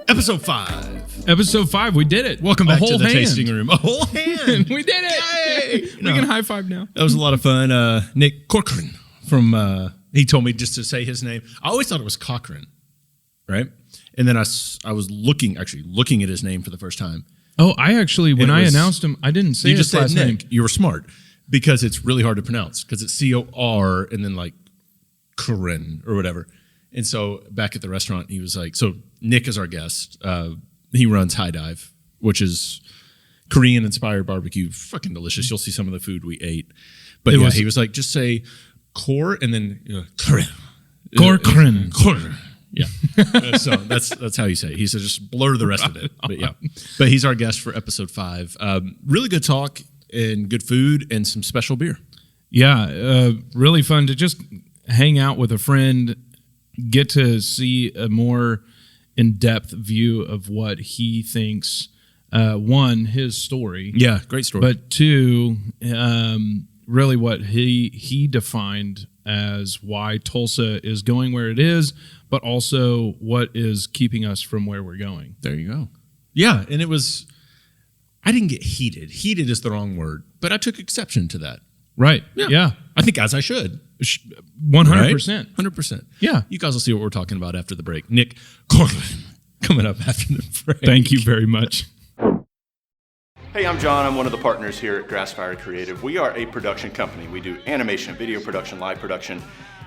Episode 5. Episode 5, we did it. Welcome back to the tasting room. A whole hand. We did it. Yay. We can high five now. That was a lot of fun. Nick Corcoran from, he told me just to say his name. I always thought it was Cochran, right? And then I was looking at his name for the first time. Oh, when I announced him, I didn't say his last name. You were smart because it's really hard to pronounce because it's C-O-R and then like Corinne or whatever. And so back at the restaurant, he was like, so Nick is our guest. He runs High Dive, which is Korean-inspired barbecue. Fucking delicious. You'll see some of the food we ate. But he was like, just say Cor and then Corcoran. Yeah. So that's how you say it. He said just blur the rest of it. But yeah. But he's our guest for episode 5. Really good talk and good food and some special beer. Yeah. Really fun to just hang out with a friend, get to see a more in-depth view of what he thinks, one, his story. Yeah, great story. But two, really what he defined as why Tulsa is going where it is, but also what is keeping us from where we're going. There you go. Yeah, and I didn't get heated. Heated is the wrong word, but I took exception to that. Right. Yeah. I think as I should. 100%. Right? 100%. Yeah. You guys will see what we're talking about after the break. Nick Corcoran coming up after the break. Thank you very much. Hey, I'm John. I'm one of the partners here at Grassfire Creative. We are a production company. We do animation, video production, live production,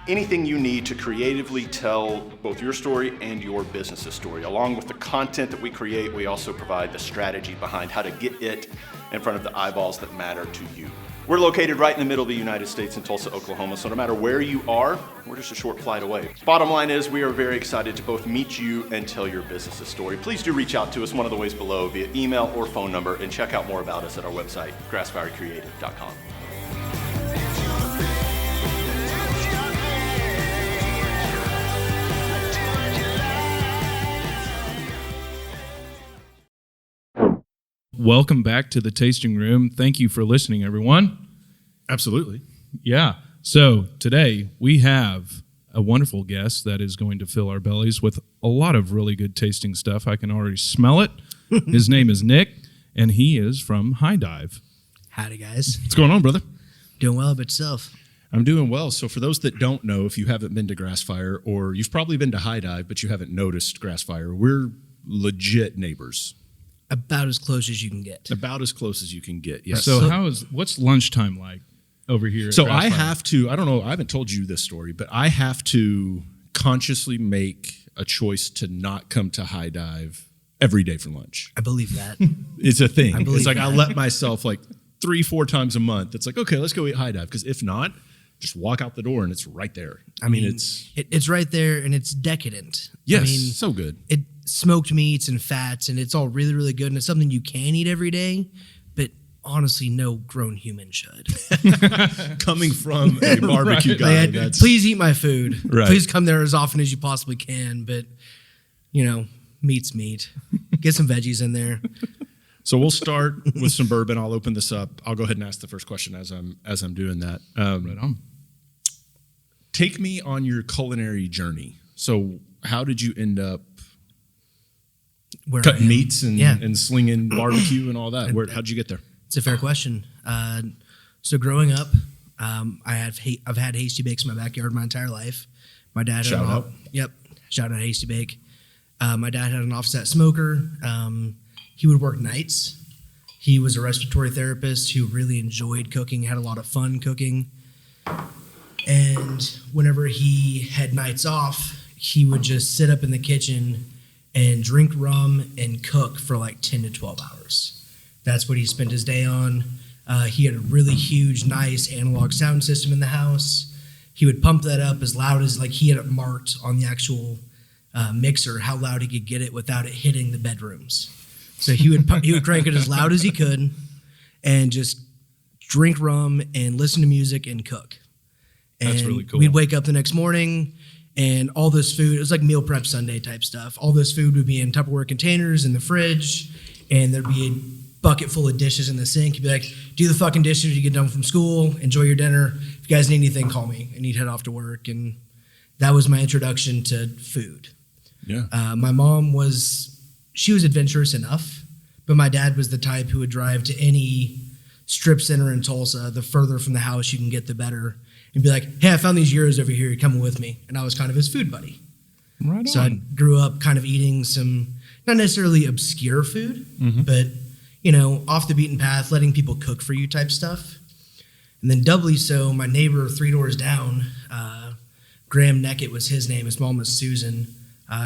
anything you need to creatively tell both your story and your business's story. Along with the content that we create, we also provide the strategy behind how to get it in front of the eyeballs that matter to you. We're located right in the middle of the United States in Tulsa, Oklahoma, so no matter where you are, we're just a short flight away. Bottom line is we are very excited to both meet you and tell your business's story. Please do reach out to us one of the ways below via email or phone number and check out more about us at our website, grassfirecreative.com. Welcome back to the tasting room. Thank you for listening, everyone. Absolutely. Yeah. So today we have a wonderful guest that is going to fill our bellies with a lot of really good tasting stuff. I can already smell it. His name is Nick, and he is from High Dive. Howdy, guys. What's going on, brother? Doing well about yourself. I'm doing well. So for those that don't know, if you haven't been to Grassfire, or you've probably been to High Dive, but you haven't noticed Grassfire, we're legit neighbors. About as close as you can get. About as close as you can get, yes. So what's lunchtime like over here? So I have to, I don't know, I haven't told you this story, but I have to consciously make a choice to not come to High Dive every day for lunch. I believe that. It's a thing. It's like I let myself like 3-4 times a month. It's like, okay, let's go eat High Dive. Because if not, just walk out the door and it's right there. I mean it's right there and it's decadent. Yes, so good. It smoked meats and fats and it's all really, really good and it's something you can eat every day, but honestly, no grown human should. Coming from a barbecue guy, please eat my food. Right. Please come there as often as you possibly can, but meat's meat. Get some veggies in there. So we'll start with some bourbon. I'll open this up. I'll go ahead and ask the first question as I'm doing that. Right on. Take me on your culinary journey. So how did you end up cutting meats and slinging barbecue and all that? How'd you get there? It's a fair question. So growing up, I've had Hasty Bakes in my backyard my entire life. My dad shout out. Yep, shout out Hasty Bake. My dad had an offset smoker. He would work nights. He was a respiratory therapist who really enjoyed cooking, had a lot of fun cooking. And whenever he had nights off, he would just sit up in the kitchen and drink rum and cook for like 10 to 12 hours. That's what he spent his day on. He had a really huge, nice analog sound system in the house. He would pump that up as loud as, like, he had it marked on the actual mixer how loud he could get it without it hitting the bedrooms. So he would crank it as loud as he could and just drink rum and listen to music and cook. And that's really cool. We'd wake up the next morning and all this food, it was like meal prep Sunday type stuff. All this food would be in Tupperware containers in the fridge, and there'd be bucket full of dishes in the sink. You'd be like, do the fucking dishes when you get done from school, enjoy your dinner. If you guys need anything, call me. And you'd head off to work. And that was my introduction to food. Yeah. My mom she was adventurous enough, but my dad was the type who would drive to any strip center in Tulsa. The further from the house you can get, the better. And be like, hey, I found these gyros over here. You're coming with me. And I was kind of his food buddy. Right on. So I grew up kind of eating some, not necessarily obscure food, but, off the beaten path, letting people cook for you type stuff. And then doubly so, my neighbor 3 doors down, Graham Neckett was his name. His mom was Susan.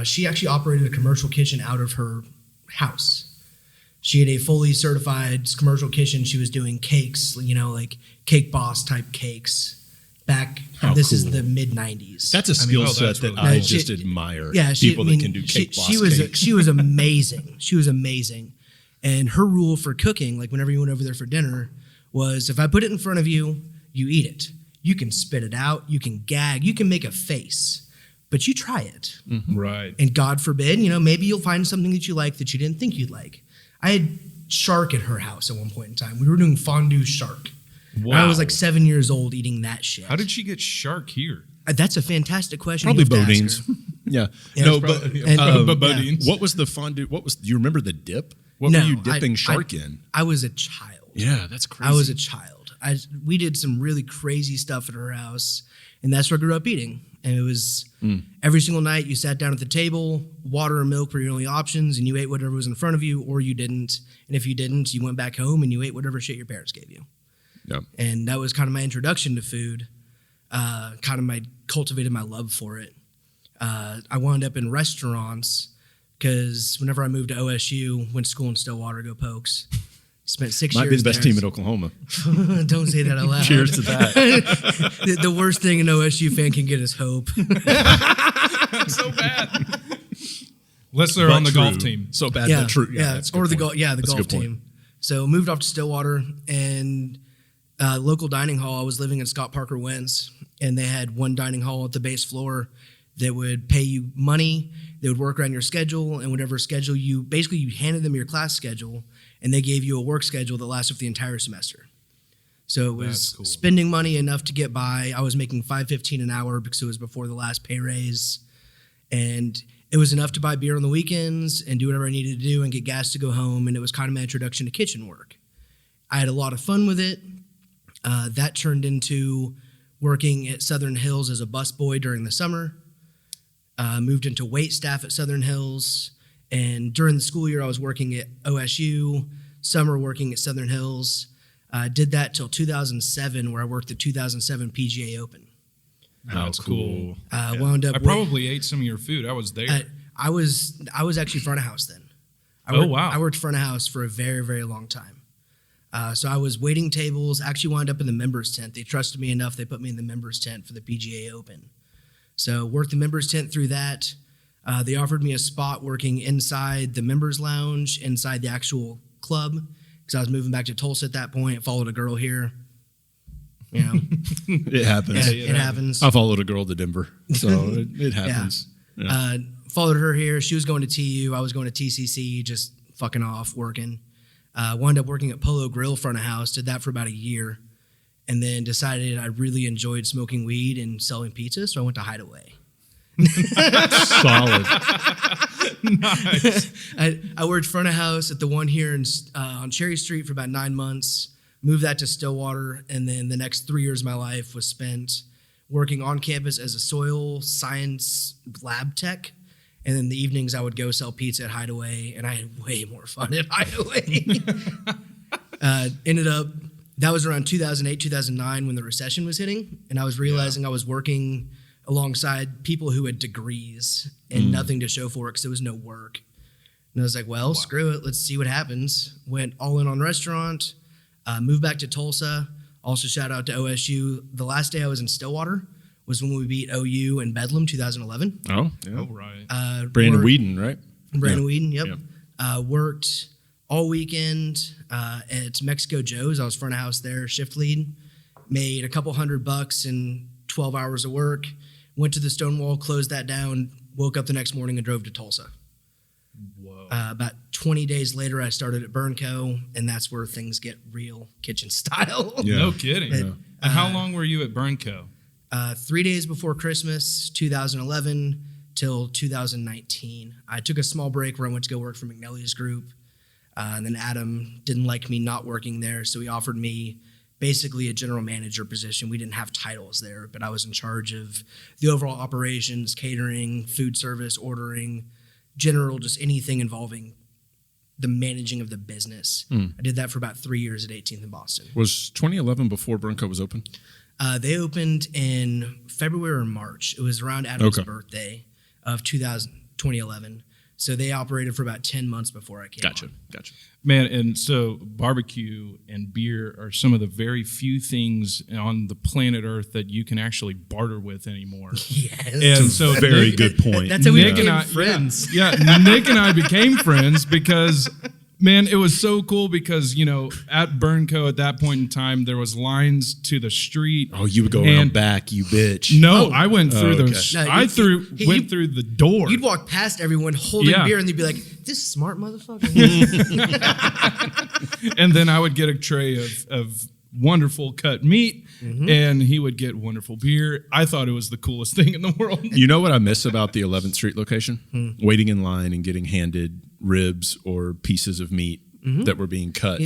She actually operated a commercial kitchen out of her house. She had a fully certified commercial kitchen. She was doing cakes, like Cake Boss type cakes. This is the mid-90s. That's a skill set that's that really I cool. just admire. Yeah, People that can do Cake Boss cakes. She was amazing. She was amazing. And her rule for cooking, like whenever you went over there for dinner, was if I put it in front of you, you eat it. You can spit it out. You can gag. You can make a face. But you try it. Right. And God forbid, maybe you'll find something that you like that you didn't think you'd like. I had shark at her house at one point in time. We were doing fondue shark. Wow. I was like 7 years old eating that shit. How did she get shark here? That's a fantastic question. Probably You have to ask Bodines. her. Yeah. Yeah, No, it's but probably- and- Bodines. what was the fondue? Do you remember the dip? What No, were you dipping shark in? I was a child. Yeah, that's crazy. I was a child. We did some really crazy stuff at her house, and that's where I grew up eating. And it was every single night you sat down at the table, water or milk were your only options, and you ate whatever was in front of you, or you didn't. And if you didn't, you went back home and you ate whatever shit your parents gave you. Yeah. And that was kind of my introduction to food, cultivated my love for it. I wound up in restaurants because whenever I moved to OSU, went to school in Stillwater, go Pokes. Spent 6 years Might be the best there. team in Oklahoma. Don't say that out loud. Cheers to that. The worst thing an OSU fan can get is hope. So bad. Unless they're on the golf team. So bad, but true. That's a good or the point. golf, the That's a golf good point. team. So moved off to Stillwater and local dining hall. I was living in Scott Parker Wentz, and they had one dining hall at the base floor that would pay you money. They would work around your schedule, and whatever schedule you handed them your class schedule, and they gave you a work schedule that lasted for the entire semester. So it was That's cool. spending money enough to get by. I was making $5.15 an hour because it was before the last pay raise, and it was enough to buy beer on the weekends and do whatever I needed to do and get gas to go home. And it was kind of my introduction to kitchen work. I had a lot of fun with it. That turned into working at Southern Hills as a busboy during the summer. Moved into wait staff at Southern Hills. And during the school year, I was working at OSU, summer working at Southern Hills. Did that till 2007, where I worked the 2007 PGA Open. That's cool. Wound up. I probably ate some of your food. I was there. I was actually front of house then. Wow. I worked front of house for a very, very long time. So I was waiting tables. Actually wound up in the members tent. They trusted me enough. They put me in the members tent for the PGA Open. So worked the members tent through that. They offered me a spot working inside the members lounge, inside the actual club, because I was moving back to Tulsa at that point. Followed a girl here. It happens. It happens. I followed a girl to Denver, so it happens. Yeah. Followed her here. She was going to TU. I was going to TCC, just fucking off, working. Wound up working at Polo Grill front of house. Did that for about a year. And then decided I really enjoyed smoking weed and selling pizza, so I went to Hideaway. Solid. Nice. I worked front of house at the one here on Cherry Street for about 9 months. Moved that to Stillwater, and then the next 3 years of my life was spent working on campus as a soil science lab tech. And then the evenings I would go sell pizza at Hideaway, and I had way more fun at Hideaway. Ended up, that was around 2008, 2009 when the recession was hitting, and I was realizing I was working alongside people who had degrees and nothing to show for it because there was no work. And I was like, well, screw it. Let's see what happens. Went all in on restaurant, moved back to Tulsa. Also shout out to OSU. The last day I was in Stillwater was when we beat OU in Bedlam 2011. Oh, yeah. Oh, right. Brandon Whedon, right? Brandon Yeah. Whedon, yep. Yeah. Worked all weekend at Mexico Joe's. I was front of house there, shift lead. Made a couple $100 in 12 hours of work. Went to the Stonewall, closed that down, woke up the next morning and drove to Tulsa. Whoa. About 20 days later, I started at Burnco, and that's where things get real kitchen style. Yeah. No kidding. And how long were you at Burnco? 3 days before Christmas, 2011 till 2019. I took a small break where I went to go work for McNally's group. And then Adam didn't like me not working there, so he offered me basically a general manager position. We didn't have titles there, but I was in charge of the overall operations, catering, food service, ordering, general, just anything involving the managing of the business. I did that for about 3 years at 18th in Boston. Was 2011 before Burnco was open? They opened in February or March. It was around Adam's birthday of 2011. So they operated for about 10 months before I came on. Gotcha. Man, and so barbecue and beer are some of the very few things on the planet Earth that you can actually barter with anymore. Yes. And so Very good point. That's how we Nick became and I, friends. Yeah, Nick and I became friends because, man, it was so cool because, at Burnco at that point in time, there was lines to the street. Oh, you would go around back, you bitch. No, I went through those. No, I went through the door. You'd walk past everyone holding beer, and they'd be like, "This smart motherfucker." And then I would get a tray of wonderful cut meat, and he would get wonderful beer. I thought it was the coolest thing in the world. You know what I miss about the 11th Street location? Waiting in line and getting handed ribs or pieces of meat that were being cut.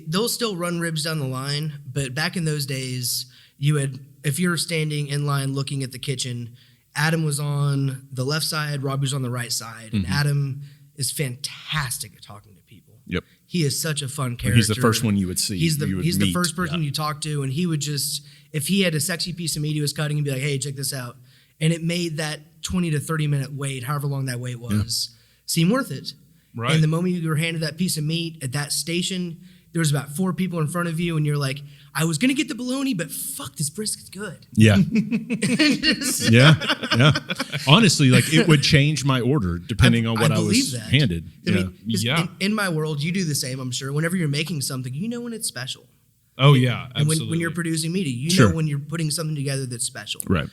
They'll still run ribs down the line, but back in those days, if you were standing in line looking at the kitchen, Adam was on the left side, Robbie was on the right side, and Adam is fantastic at talking to people. Yep. He is such a fun character. He's the first one you would see. He's the meet. first person you talk to, and he would just, if he had a sexy piece of meat he was cutting, he'd be like, "Hey, check this out," and it made that 20 to 30 minute wait, however long that wait was, seem worth it. Right. And the moment you were handed that piece of meat at that station, there was about 4 people in front of you, and you're like, "I was gonna get the bologna, but fuck, this brisket's good." Yeah. Yeah. Honestly, like it would change my order depending on what I was handed. I mean, 'cause Yeah. in my world, you do the same, I'm sure. Whenever you're making something, you know when it's special. Oh, yeah, And absolutely. when you're producing meat, you Sure. know when you're putting something together that's special. Right.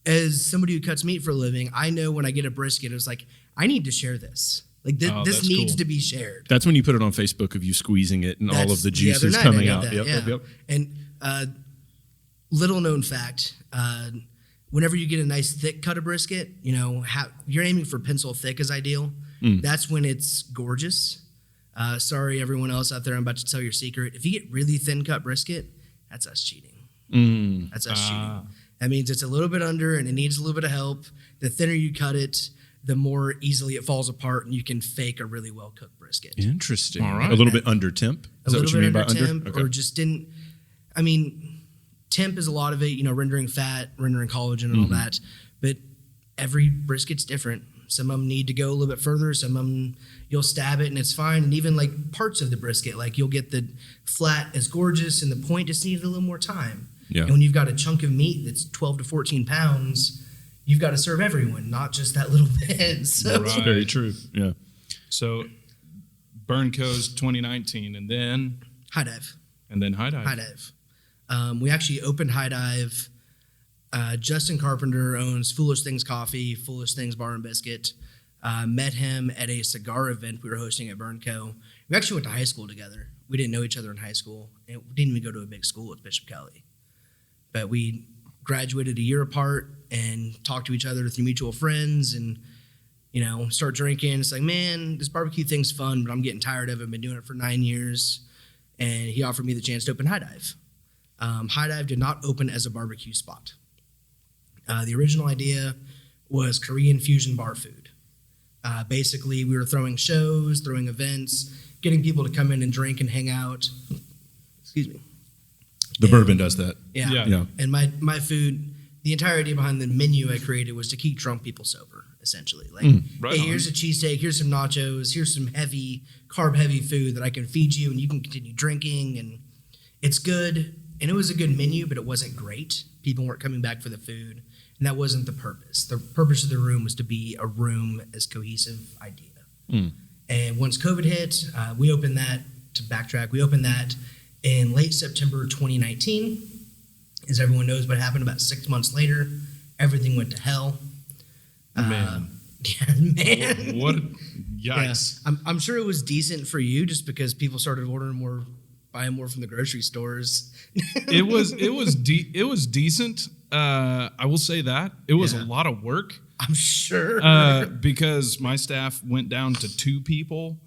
As somebody who cuts meat for a living, I know when I get a brisket, it's like, I need to share this. Like this that's needs cool. to be shared. That's when you put it on Facebook of you squeezing it and all That's of the the other juices night coming I out. did that, Yep. And little known fact, whenever you get a nice thick cut of brisket, you're aiming for pencil thick is ideal. That's when it's gorgeous. Sorry, everyone else out there, I'm about to tell your secret. If you get really thin cut brisket, that's us cheating. That's us cheating. That means it's a little bit under and it needs a little bit of help. The thinner you cut it, the more easily it falls apart and you can fake a really well cooked brisket. Interesting. All right. A little bit under temp. Is that what you mean by under? Temp, Okay. or just didn't. I mean, temp is a lot of it, rendering fat, rendering collagen, and all that. But every brisket's different. Some of them need to go a little bit further. Some of them you'll stab it and it's fine. And even like parts of the brisket, like you'll get the flat as gorgeous and the point just needed a little more time. Yeah. And when you've got a chunk of meat that's 12 to 14 pounds, you've got to serve everyone, not just that little bit. So. Right. Very true. Yeah. So Burnco's 2019, and then High Dive. High Dive. High Dive. We actually opened High Dive. Justin Carpenter owns Foolish Things Coffee, Foolish Things Bar and Biscuit. Met him at a cigar event we were hosting at Burnco. We actually went to high school together. We didn't know each other in high school. And we didn't even go to a big school at Bishop Kelly. But we graduated a year apart and talked to each other through mutual friends and, start drinking. It's like, man, this barbecue thing's fun, but I'm getting tired of it. I've been doing it for 9 years. And he offered me the chance to open High Dive. High Dive did not open as a barbecue spot. The original idea was Korean fusion bar food. Basically, we were throwing shows, throwing events, getting people to come in and drink and hang out. Excuse me. The bourbon does that. Yeah. And my food, the entire idea behind the menu I created was to keep drunk people sober, essentially. Like, right hey, on. here's a cheesesteak, here's some nachos, here's some carb-heavy food that I can feed you and you can continue drinking. And it's good. And it was a good menu, but it wasn't great. People weren't coming back for the food. And that wasn't the purpose. The purpose of the room was to be a room as cohesive idea. And once COVID hit, we opened that, to backtrack, we opened that in late September 2019. As everyone knows what happened about 6 months later, everything went to hell. Man. Yeah, man. What? Yikes. Yeah. I'm sure it was decent for you just because people started ordering more, buying more from the grocery stores. It was decent. I will say that. It was a lot of work. I'm sure. Because my staff went down to 2 people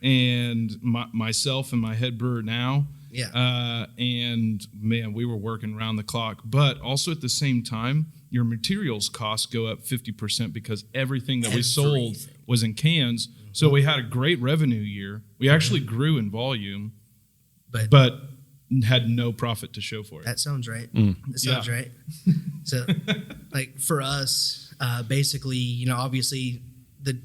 and myself and my head brewer now. Yeah. And man, we were working around the clock. But also at the same time, your materials costs go up 50% because everything that we sold was in cans. So we had a great revenue year. We actually grew in volume, but had no profit to show for it. That sounds right. That sounds right. So, like for us, basically, you know, obviously the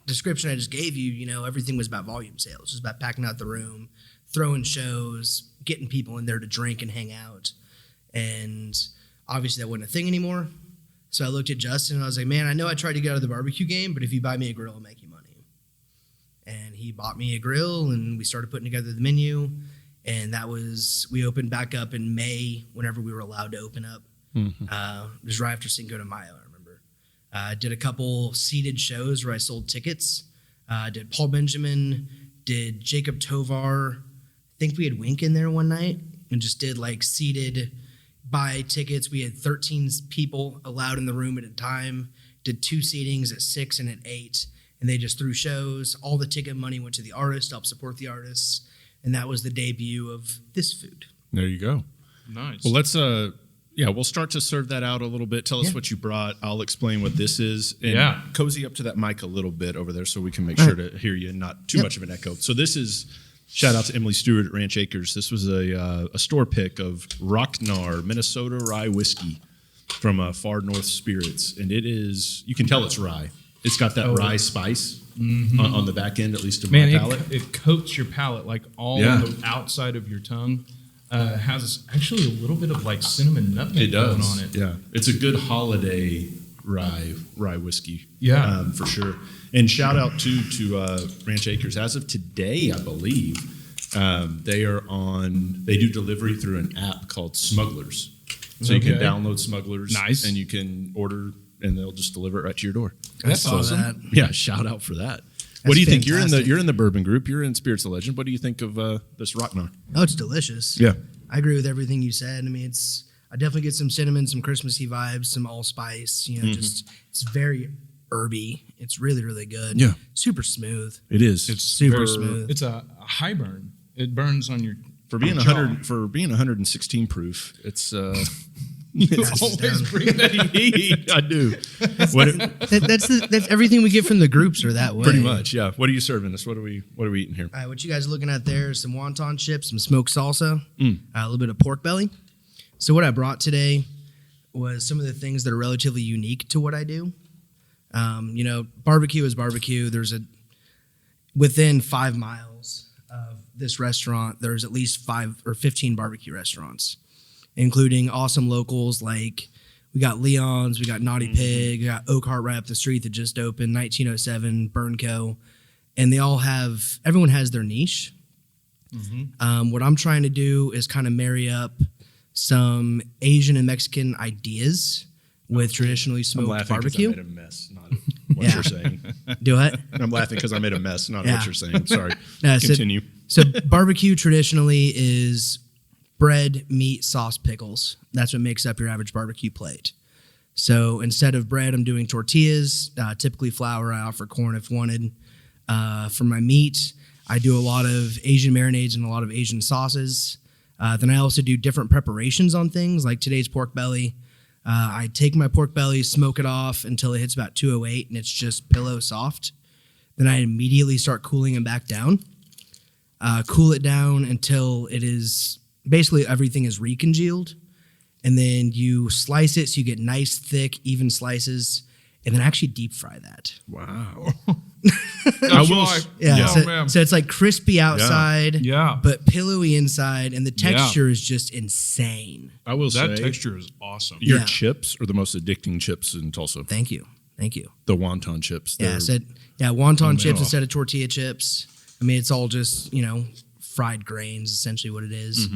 description I just gave you, you know, everything was about volume sales. It was about packing out the room, throwing shows, getting people in there to drink and hang out. And obviously that wasn't a thing anymore. So I looked at Justin and I was like, man, I know I tried to get out of the barbecue game, but if you buy me a grill, I'll make you money. And he bought me a grill and we started putting together the menu. And we opened back up in May whenever we were allowed to open up. It was right after Cinco de Mayo, I remember. Did a couple seated shows where I sold tickets. Did Paul Benjamin, did Jacob Tovar. I think we had Wink in there one night and just did like seated buy tickets. We had 13 people allowed in the room at a time. Did 2 seatings at 6 and at 8. And they just threw shows. All the ticket money went to the artist to help support the artists. And that was the debut of this food. There you go. Nice. Well, let's we'll start to serve that out a little bit. Tell us what you brought. I'll explain what this is. And cozy up to that mic a little bit over there so we can make sure to hear you and not too much of an echo. So this is, shout out to Emily Stewart at Ranch Acres. This was a store pick of Roknar, Minnesota rye whiskey from Far North Spirits. And it is, you can tell it's rye. It's got that rye spice on the back end, at least of my palate. It coats your palate like all on the outside of your tongue. Has actually a little bit of like cinnamon nutmeg going on it. Yeah, it's a good holiday rye whiskey. Yeah, for sure. And shout out to Ranch Acres. As of today, I believe they do delivery through an app called Smugglers. So you can download Smugglers, and you can order, and they'll just deliver it right to your door. That's awesome. Yeah, shout out for that. What do you think? You're in the bourbon group. You're in Spirits of Legend. What do you think of this Roknar? Oh, it's delicious. Yeah, I agree with everything you said. I mean, I definitely get some cinnamon, some Christmassy vibes, some allspice. You know, just it's very herby. It's really, really good. Yeah, super smooth. It is. It's super smooth. It's a high burn. It burns on your for being 116 proof. It's. You always bring that heat. I do. That's everything we get from the groups are that way. Pretty much, yeah. What are you serving us? What are we eating here? All right, what you guys are looking at there is some wonton chips, some smoked salsa, a little bit of pork belly. So what I brought today was some of the things that are relatively unique to what I do. You know, barbecue is barbecue. Within 5 miles of this restaurant, there's at least 5 or 15 barbecue restaurants, including awesome locals like we got Leon's, we got Naughty Pig, we got Oakhart right up the street that just opened, 1907, Burnco, and everyone has their niche. What I'm trying to do is kind of marry up some Asian and Mexican ideas with traditionally smoked barbecue. I made a mess, not what you're saying. Do what? I'm laughing because I made a mess, not what you're saying. Sorry. Continue. So barbecue traditionally is bread, meat, sauce, pickles. That's what makes up your average barbecue plate. So instead of bread, I'm doing tortillas, typically flour. I offer corn if wanted. For my meat, I do a lot of Asian marinades and a lot of Asian sauces. Then I also do different preparations on things, like today's pork belly. I take my pork belly, smoke it off until it hits about 208, and it's just pillow soft. Then I immediately start cooling it back down. Cool it down until it is... basically everything is recongealed, and then you slice it so you get nice, thick, even slices, and then actually deep fry that. Wow. So it's like crispy outside, but pillowy inside, and the texture is just insane. I will say that texture is awesome. Your chips are the most addicting chips in Tulsa. Thank you. The wonton chips. Wonton chips instead of tortilla chips. I mean, it's all just, fried grains, essentially what it is.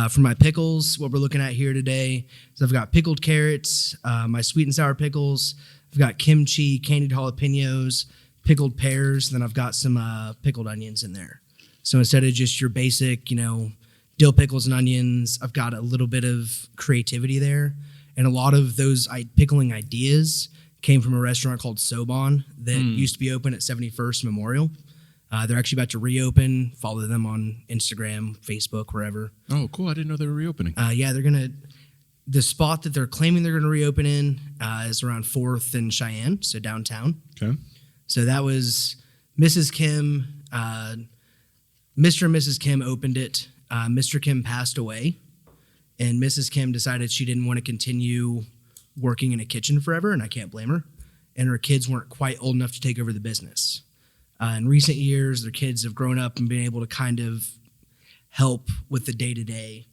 For my pickles, what we're looking at here today is I've got pickled carrots, my sweet and sour pickles. I've got kimchi, candied jalapenos, pickled pears, then I've got some pickled onions in there. So instead of just your basic, dill pickles and onions, I've got a little bit of creativity there. And a lot of those pickling ideas came from a restaurant called Soban that used to be open at 71st Memorial. They're actually about to reopen. Follow them on Instagram, Facebook, wherever. Oh, cool. I didn't know they were reopening. Yeah, the spot that they're claiming they're going to reopen in is around 4th and Cheyenne, so downtown. Okay. So that was Mrs. Kim. Mr. and Mrs. Kim opened it. Mr. Kim passed away, and Mrs. Kim decided she didn't want to continue working in a kitchen forever, and I can't blame her. And her kids weren't quite old enough to take over the business. In recent years, their kids have grown up and been able to kind of help with the day-to-day.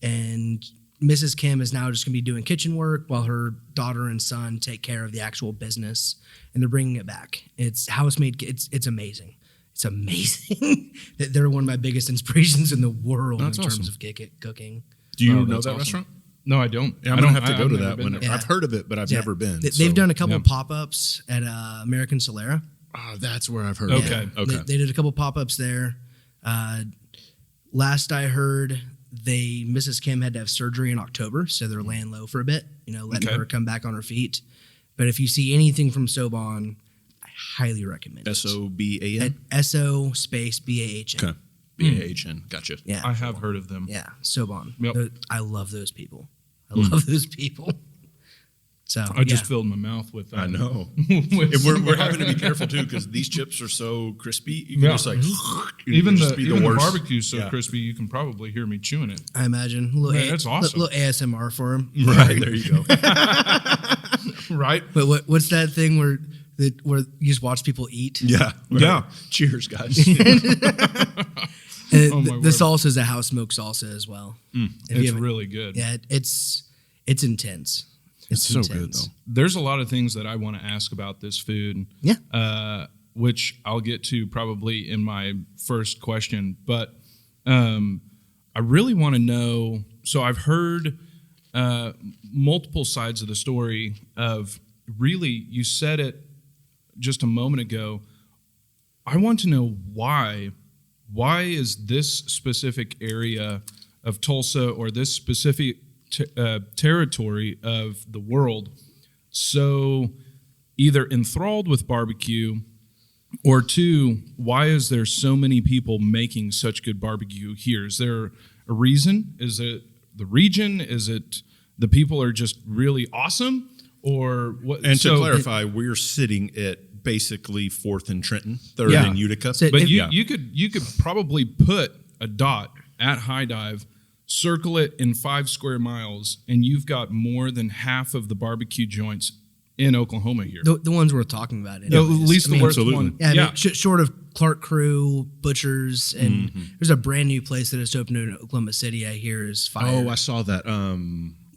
And Mrs. Kim is now just going to be doing kitchen work while her daughter and son take care of the actual business, and they're bringing it back. It's house-made. It's amazing. It's amazing that they're one of my biggest inspirations in the world in terms of cooking. Do you know that's that awesome. restaurant? No, I don't. Yeah, I don't have to go to I've that never been one. there. I've heard of it, but I've never been. They've done a couple pop-ups at American Solera. Oh, that's where I've heard Okay. of it. Okay. They did a couple pop-ups there. Last I heard, Mrs. Kim had to have surgery in October, so they're laying low for a bit, letting her come back on her feet. But if you see anything from Soban, I highly recommend it. SOBAN? SO space BAHN. Okay. BAHN. Gotcha. Yeah. I have heard of them. Yeah, Soban. Yep. I love those people. I love those people. So I just filled my mouth with. I know. with And we're having to be careful too because these chips are so crispy. You can Yeah. just like even just the be even the worst. barbecue's so Yeah. crispy you can probably hear me chewing it. I imagine. Man, that's awesome. Little ASMR for him. Right there you go. Right? But what's that thing where you just watch people eat? Yeah. Yeah. Cheers, guys. And Oh, my the word. salsa is a house smoked salsa as well. If you It's haven't- really good. Yeah, it's intense. It's so good intense. though. There's a lot of things that I want to ask about this food. Yeah. Which I'll get to probably in my first question. But I really want to know. So I've heard multiple sides of the story of really, you said it just a moment ago. I want to know why. Why is this specific area of Tulsa or this specific territory of the world so either enthralled with barbecue, or two, why is there so many people making such good barbecue here? Is there a reason? Is it the region? Is it the people are just really awesome? Or what? And to clarify, we're sitting at basically 4th and Trenton, 3rd and Utica. So But if- you could probably put a dot at High Dive, circle it in 5 square miles, and you've got more than half of the barbecue joints in Oklahoma here. the ones we're talking about. At least the worst absolutely. one. Yeah, Yeah. I mean, short of Clark Crew, Butchers, and there's a brand new place that just opened in Oklahoma City. I hear is fire. Oh, I saw that.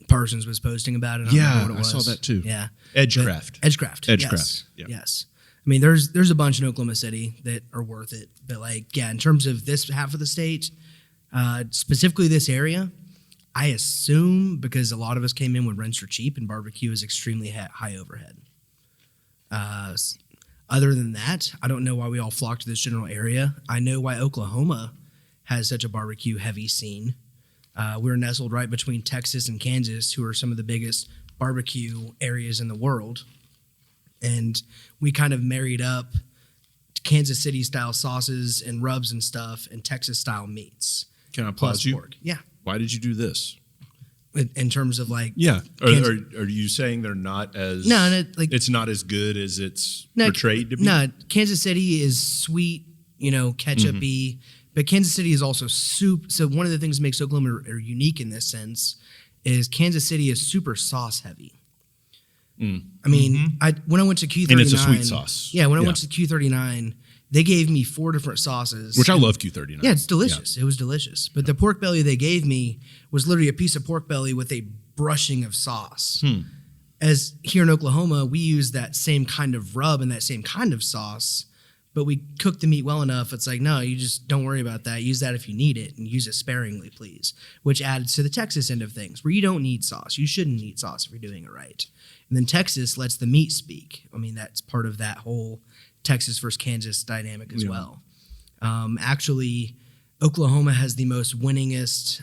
Parsons was posting about it. I don't Yeah, remember what it I saw was. that too. Yeah, Edgecraft. Edgecraft. Edgecraft, Yes. yeah. Yes. I mean, there's a bunch in Oklahoma City that are worth it, but in terms of this half of the state, specifically this area, I assume because a lot of us came in when rents are cheap and barbecue is extremely high overhead. Other than that, I don't know why we all flock to this general area. I know why Oklahoma has such a barbecue heavy scene. We're nestled right between Texas and Kansas, who are some of the biggest barbecue areas in the world. And we kind of married up Kansas City style sauces and rubs and stuff and Texas style meats. Can I Plus pause you? pork. Yeah. Why did you do this? In terms of Yeah. Kansas- Are you saying they're not as it's not as good as it's portrayed to be? No, Kansas City is sweet, ketchup-y, but Kansas City is also soup. So one of the things that makes Oklahoma are unique in this sense is Kansas City is super sauce heavy. I mean, when I went to Q39, And it's a sweet sauce. Yeah, when I Yeah. went to Q39, they gave me 4 different sauces, Which I love Q39. Yeah, it's delicious. It was delicious. But the pork belly they gave me was literally a piece of pork belly with a brushing of sauce. As here in Oklahoma, we use that same kind of rub and that same kind of sauce, but we cook the meat well enough. It's like, no, you just don't worry about that. Use that if you need it and use it sparingly, please. Which adds to the Texas end of things where you don't need sauce. You shouldn't need sauce if you're doing it right. And then Texas lets the meat speak. I mean, that's part of that whole Texas versus Kansas dynamic as well. Actually, Oklahoma has the most winningest,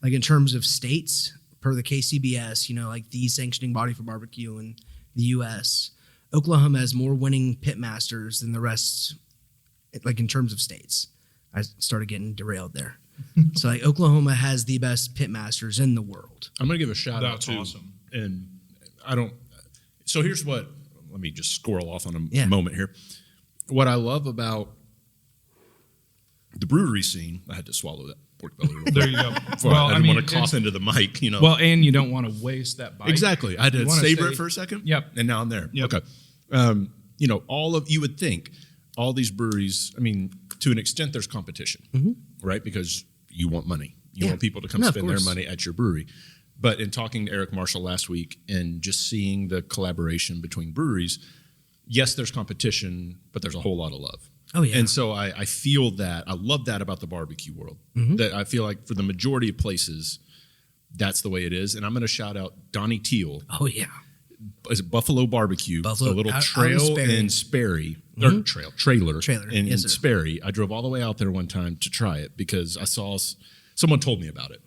like in terms of states per the KCBS, like the sanctioning body for barbecue in the U.S. Oklahoma has more winning pitmasters than the rest, like in terms of states. I started getting derailed there. So like Oklahoma has the best pitmasters in the world. I'm going to give a shout out That's to, awesome. and so here's what, let me just squirrel off on a moment here. What I love about the brewery scene, I had to swallow that pork belly real quick. There you go. I didn't want to cough into the mic, Well, and you don't want to waste that bite. Exactly. I had to You wanna savor stay- it for a second. Yep. And now I'm there. Yep. Okay. You would think all these breweries, to an extent, there's competition, right? Because you want money. You want people to come of spend their course. money at your brewery. But in talking to Eric Marshall last week and just seeing the collaboration between breweries, yes, there's competition, but there's a whole lot of love. Oh, yeah. And so I feel that. I love that about the barbecue world. That I feel like for the majority of places, that's the way it is. And I'm going to shout out Donnie Teal. Oh, yeah. Is it Buffalo Barbecue? Buffalo- a little out in trail Sperry. in Sperry. Or trailer. Trailer, In yes, sir. Sperry. I drove all the way out there one time to try it because I saw someone told me about it.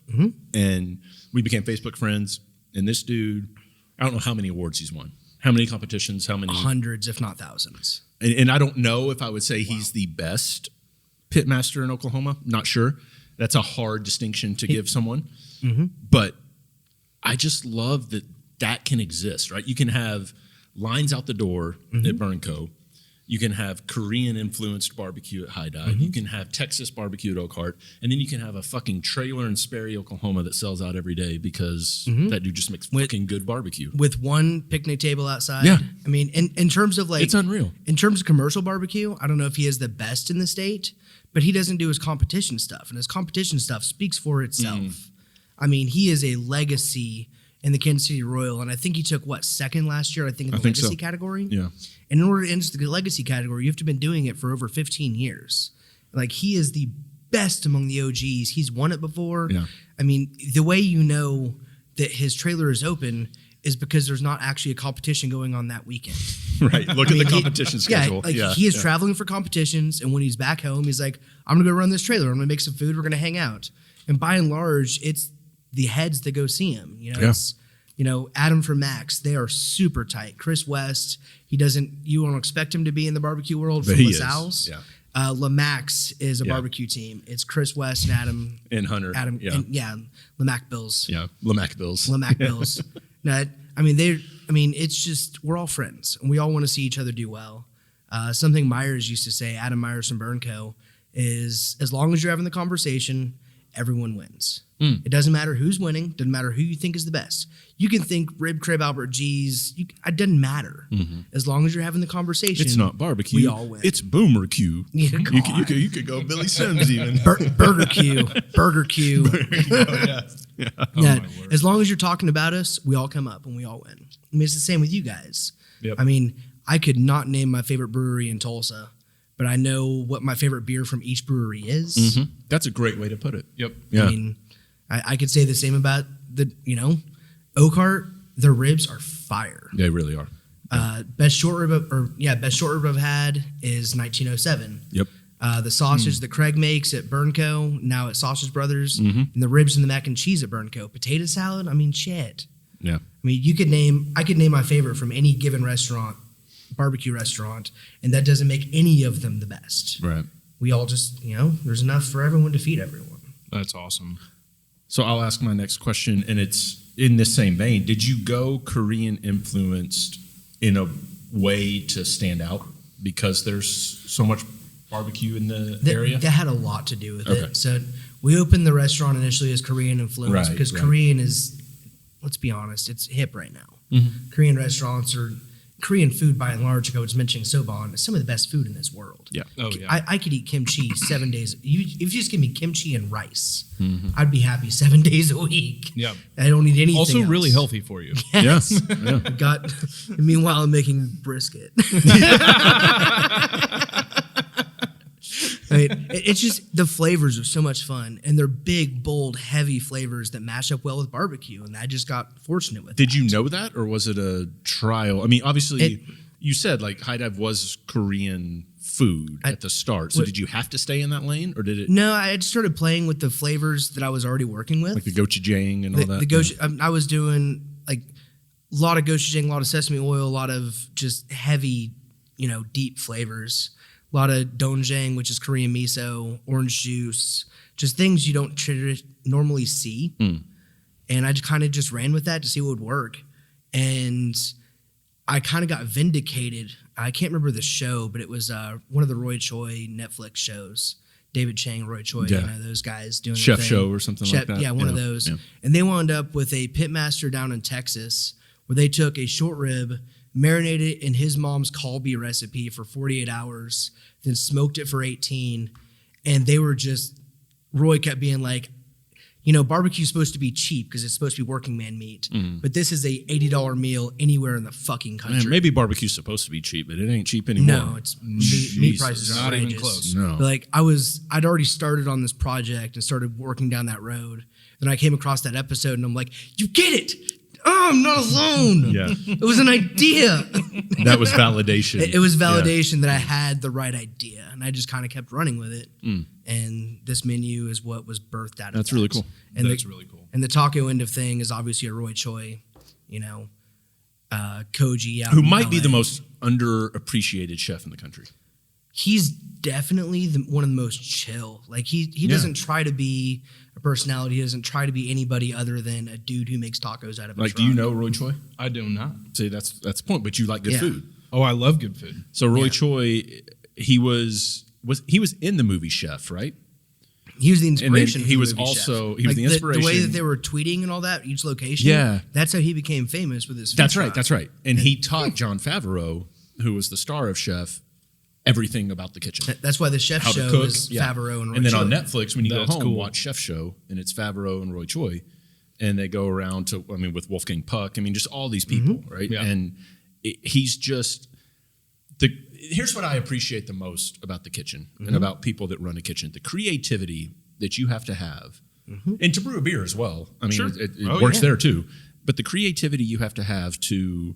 And we became Facebook friends. And this dude, I don't know how many awards he's won. How many competitions? How many? Hundreds, if not thousands. And I don't know if I would say he's the best pitmaster in Oklahoma. Not sure. That's a hard distinction to give someone. But I just love that can exist, right? You can have lines out the door at Burnco. You can have Korean-influenced barbecue at High Dive. You can have Texas barbecue at Oak Heart. And then you can have a fucking trailer in Sperry, Oklahoma that sells out every day because that dude just makes fucking good barbecue. With one picnic table outside. Yeah. In terms of like... It's unreal. In terms of commercial barbecue, I don't know if he is the best in the state, but he doesn't do his competition stuff. And his competition stuff speaks for itself. He is a legacy in the Kansas City Royal. And I think he took, second last year, I think, in the legacy category? Yeah. And in order to enter the legacy category, you have to have been doing it for over 15 years. Like, he is the best among the OGs. He's won it before. Yeah. The way you know that his trailer is open is because there's not actually a competition going on that weekend. Right. Look at the competition schedule. He is traveling for competitions, and when he's back home, he's like, I'm going to go run this trailer. I'm going to make some food. We're going to hang out. And by and large, it's the heads that go see him. It's Adam from Max, they are super tight. Chris West, you won't expect him to be in the barbecue world But from he LaSalle's. is. Yeah. LaMax is a barbecue team. It's Chris West and Adam. And Hunter. LaMac Bills. Yeah, Lamac Bills. Lamac Bills. It's just, we're all friends, and we all want to see each other do well. Something Myers used to say, Adam Myers from Burnco, is as long as you're having the conversation, everyone wins. It doesn't matter who's winning. Doesn't matter who you think is the best. You can think Rib Crib Albert G's. It doesn't matter. As long as you're having the conversation. It's not barbecue. We all win. It's Boomer Q. Yeah, You could go Billy Sims even. Burger Q. Burger Q. Yeah. As long as you're talking about us, we all come up and we all win. It's the same with you guys. Yep. I could not name my favorite brewery in Tulsa, but I know what my favorite beer from each brewery is. That's a great way to put it. Yep. Yeah. I could say the same about Oak Heart. Their ribs are fire. They really are. Best short rib I've had is 1907. Yep. The sausage that Craig makes at Burnco, now at Sausage Brothers, and the ribs and the mac and cheese at Burnco. Potato salad, shit. Yeah. I could name my favorite from any given restaurant, barbecue restaurant, and that doesn't make any of them the best. Right. We all just, there's enough for everyone to feed everyone. That's awesome. So I'll ask my next question, and it's in this same vein. Did you go Korean influenced in a way to stand out because there's so much barbecue in the area? That had a lot to do with Okay. it. So we opened the restaurant initially as Korean influenced because Korean is, let's be honest, it's hip right now. Korean restaurants or Korean food by and large, like I was mentioning Soban, is some of the best food in this world. Yeah. Oh, yeah. I could eat kimchi 7 days. If you just give me kimchi and rice, I'd be happy 7 days a week. Yeah. I don't need anything Also else. really healthy for you. Yes. Yeah. Meanwhile, I'm making brisket. It's just the flavors are so much fun, and they're big, bold, heavy flavors that mash up well with barbecue, and I just got fortunate with Did that. you know that, or was it a trial? Obviously, you said like High Dive was Korean food at the start. So did you have to stay in that lane, or did it? No, I had started playing with the flavors that I was already working with, Like the gochujang and all that? The gochujang, I was doing like a lot of gochujang, a lot of sesame oil, a lot of just heavy, deep flavors. A lot of doenjang, which is Korean miso, orange juice, just things you don't normally see. And I kind of just ran with that to see what would work. And I kind of got vindicated. I can't remember the show, but it was one of the Roy Choi Netflix shows. David Chang, Roy Choi, those guys doing Chef their thing. show or something like that. Yeah, one of those. Yeah. And they wound up with a pitmaster down in Texas where they took a short rib, marinated it in his mom's kalbi recipe for 48 hours, then smoked it for 18. And they were just, Roy kept being like, barbecue's supposed to be cheap because it's supposed to be working man meat. But this is a $80 meal anywhere in the fucking country. Man, maybe barbecue's supposed to be cheap, but it ain't cheap anymore. No, it's meat prices are not outrageous. even close. No. But like I'd already started on this project and started working down that road. Then I came across that episode and I'm like, you get it. Oh, I'm not alone. Yeah. It was an idea. That was validation. It was validation that I had the right idea, and I just kind of kept running with it. And this menu is what was birthed out of That's that. really cool. And that's really cool. And the taco end of thing is obviously a Roy Choi, Koji out Who in might be LA. the most underappreciated chef in the country. He's definitely one of the most chill. Like he doesn't try to be a personality. He doesn't try to be anybody other than a dude who makes tacos out of a Like, truck. do you know Roy Choi? I do not. See, that's the point. But you like good Yeah. food. Oh, I love good food. So Roy Choi, he was in the movie Chef, right? He was the And then inspiration. he for was the movie also- Chef. he was the The way inspiration. that they were tweeting and all that, each location. Yeah. That's how he became famous with his food That's right. truck. That's right. And he taught Jon Favreau, who was the star of Chef, everything about the kitchen. That's why the chef How to show cook. is Yeah. Favreau and Roy And then Choi. on Netflix, when you That's go home, cool. watch Chef Show, and it's Favreau and Roy Choi. And they go around to, with Wolfgang Puck. Just all these people, right? Yeah. And he's just, here's what I appreciate the most about the kitchen and about people that run a kitchen. The creativity that you have to have. And to brew a beer as well. Sure. It Oh, works yeah. there too. But the creativity you have to,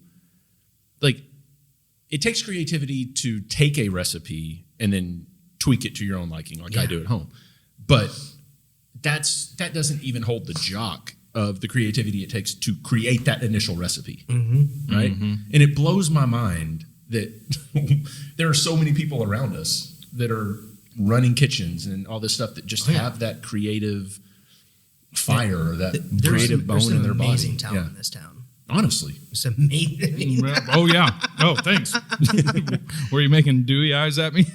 it takes creativity to take a recipe and then tweak it to your own liking, like I do at home. But that doesn't even hold the jock of the creativity it takes to create that initial recipe, right? And it blows my mind that there are so many people around us that are running kitchens and all this stuff that just have that creative fire or that creative bone in their body. Amazing talent in this town. Honestly. It's amazing. Oh, yeah. Oh, thanks. Were you making dewy eyes at me?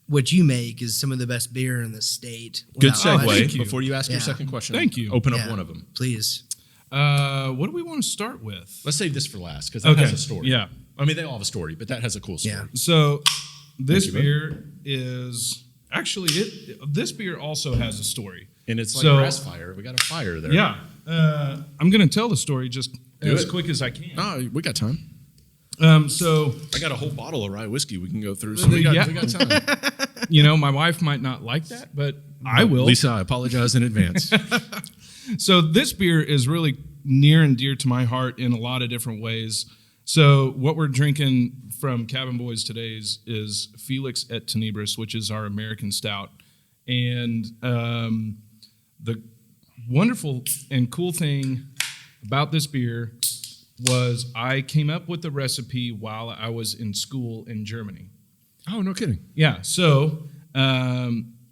What you make is some of the best beer in the state. Good without segue. question. you. Before you ask your Yeah. second question, Thank you. Open up Yeah. one of them. Please. What do we want to start with? Let's save this for last because that has a story. Yeah. They all have a story, but that has a cool story. Yeah. So this Thank you, beer is actually this beer also has a story. And it's like So- grass fire. We got a fire there. Yeah. I'm going to tell the story just Do as it. quick as I can. Oh, we got time. So, I got a whole bottle of rye whiskey we can go through. So we got time. my wife might not like that, but I will. Lisa, I apologize in advance. So this beer is really near and dear to my heart in a lot of different ways. So what we're drinking from Cabin Boys today is Felix et Tenebris, which is our American stout. And the wonderful and cool thing about this beer was I came up with the recipe while I was in school in Germany. Oh, no kidding. Yeah, so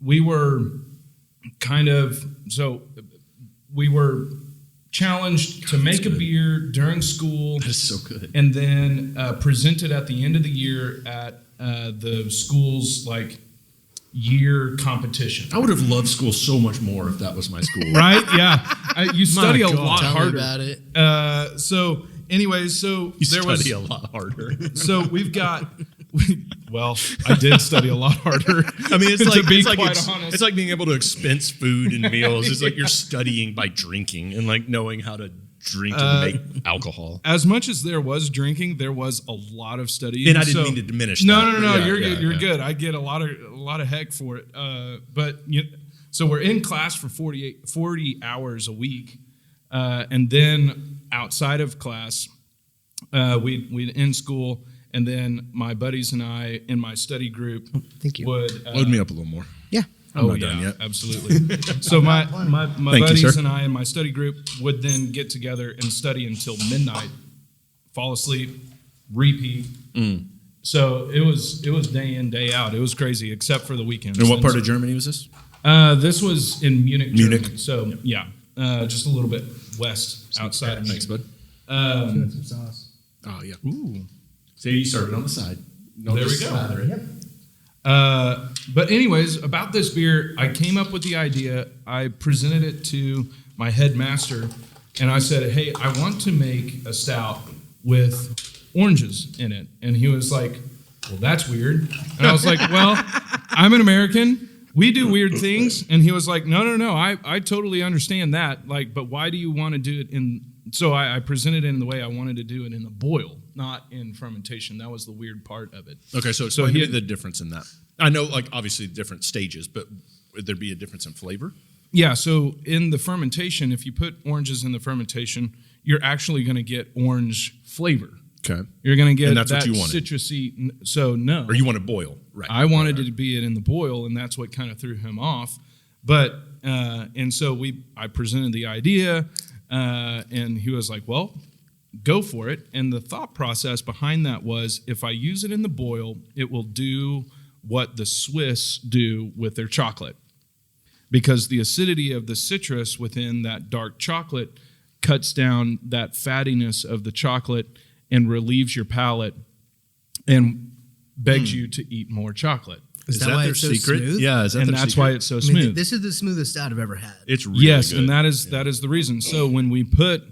we were we were challenged to make a beer during school That is so good. and then present it at the end of the year at the school's year competition. I would have loved school so much more if that was my school. Right? Yeah. You study a God, lot Tell me harder. about it. So anyways, You study a lot harder. So we've got. Well, I did study a lot harder. It's to like be it's like quite honest. it's like being able to expense food and meals. It's like you're studying by drinking and knowing how to drink and make alcohol. As much as there was drinking, there was a lot of studying. And I didn't mean to diminish No, that. no. Yeah, You're yeah, good. You're yeah. good. I get a lot of heck for it. So we're in class for 40 hours a week, and then outside of class, we'd end school, and then my buddies and I in my study group Thank you. would Load me up a little more. Yeah. I'm not done yet. Absolutely. So my Thank you, buddies sir. and I in my study group would then get together and study until midnight, fall asleep, repeat. So it was day in, day out. It was crazy, except for the weekends. And what part of Germany was this? This was in Munich, Munich. Germany. So yeah, just a little bit west outside of Thanks, Munich. bud. Some sauce. Oh, yeah. Ooh. See, you serve it on the side. No, There we just go. slather it. Yep. But anyways, about this beer, I came up with the idea. I presented it to my headmaster, and I said, "Hey, I want to make a stout with oranges in it." And he was like, "Well, that's weird." And I was like, "Well, I'm an American. We do weird things." And he was like, "No. I totally understand that. Like, but why do you want to do it in?" So I presented it in the way I wanted to do it in the boil, not in fermentation. That was the weird part of it. Okay, so explain to he me had- the difference in that. I know, like, obviously different stages, but would there be a difference in flavor? Yeah, so in the fermentation, if you put oranges in the fermentation, you're actually going to get orange flavor. Okay. You're going to get And that's what that you wanted. citrusy. So no, Or you want to boil, right? I wanted it to be it in the boil, and that's what kind of threw him off. But and so I presented the idea, and he was like, "Well, go for it." And the thought process behind that was, if I use it in the boil, it will do what the Swiss do with their chocolate, because the acidity of the citrus within that dark chocolate cuts down that fattiness of the chocolate and relieves your palate and begs you to eat more chocolate. Is that why their it's so secret? smooth? Yeah, is that And their that's secret? why it's so I smooth. mean, this is the smoothest stout I've ever had. It's really Yes, good. and that is the reason. So when we put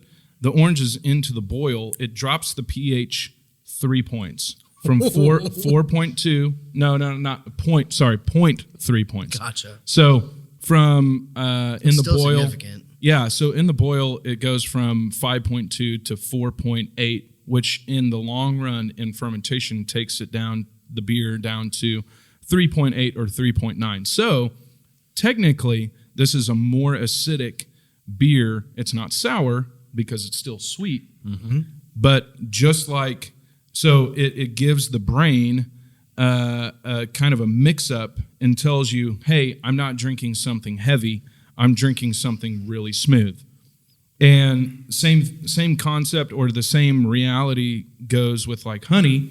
the oranges into the boil, it drops the pH 3 points from 4.2. No, not point. Sorry, 0.3 points. Gotcha. So from in the Still boil, significant. yeah. So in the boil, it goes from 5.2 to 4.8, which in the long run in fermentation takes it down the beer down to 3.8 or 3.9. So technically, this is a more acidic beer. It's not sour because it's still sweet, but just like, so it gives the brain a kind of a mix-up and tells you, hey, I'm not drinking something heavy. I'm drinking something really smooth. And same concept or the same reality goes with like honey,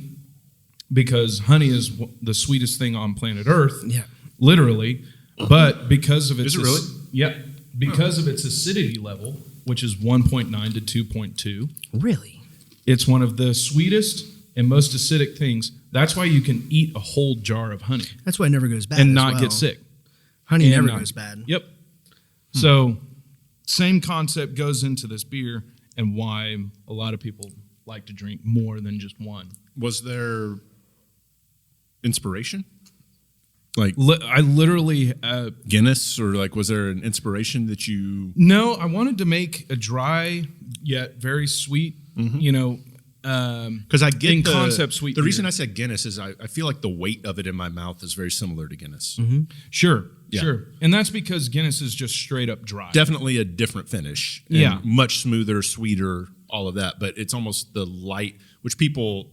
because honey is the sweetest thing on planet Earth, Yeah. literally. But because of its Is it really? Yep. Because of its acidity level, which is 1.9 to 2.2, Really? it's one of the sweetest and most acidic things. That's why you can eat a whole jar of honey That's why it never goes bad. and as not well. get sick. Honey And never not- goes bad. Yep. So same concept goes into this beer and why a lot of people like to drink more than just one. Was there inspiration? Like I literally Guinness, or like was there an inspiration that you? no, I wanted to make a dry yet very sweet, Because I get in the concept sweet The reason beer. I said Guinness is I feel like the weight of it in my mouth is very similar to Guinness. Sure, Yeah. sure. And that's because Guinness is just straight up dry. Definitely a different finish. And Yeah. much smoother, sweeter, all of that. But it's almost the light, which people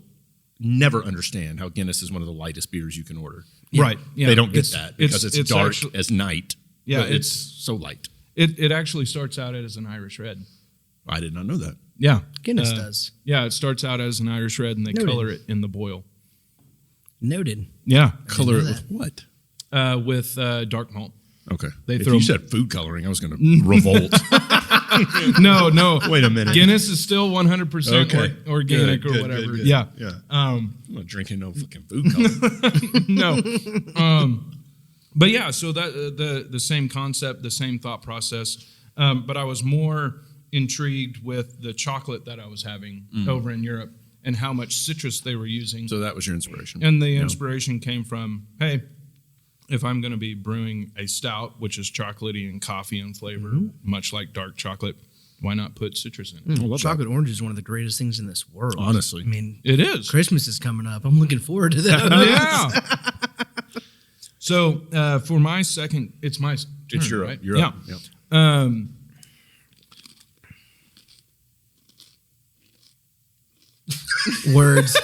never understand how Guinness is one of the lightest beers you can order. Right. Yeah. They don't get that because it's dark actu- as night. Yeah, but it's so light. it actually starts out as an Irish red. I did not know that. Yeah. Guinness does. Yeah, it starts out as an Irish red and they Noted. color it in the boil. Noted. Yeah. Color it know with what? With dark malt. Okay. They if throw- you said food coloring, I was going to revolt. No. Wait a minute. Guinness is still 100% Okay. organic Good, or good, whatever. good, good. Yeah. Yeah. I'm not drinking no fucking food coloring. No. But yeah, so that the same concept, the same thought process. But I was more intrigued with the chocolate that I was having over in Europe and how much citrus they were using. So that was your inspiration. And the Yeah. inspiration came from, hey, if I'm going to be brewing a stout, which is chocolatey and coffee in flavor, much like dark chocolate, why not put citrus in it? I love Chocolate orange is one of the greatest things in this world. Honestly. I mean, It is. Christmas is coming up. I'm looking forward to that. Yeah. So for my second, it's my turn, It's your right? You're up. Yeah. Yep. words.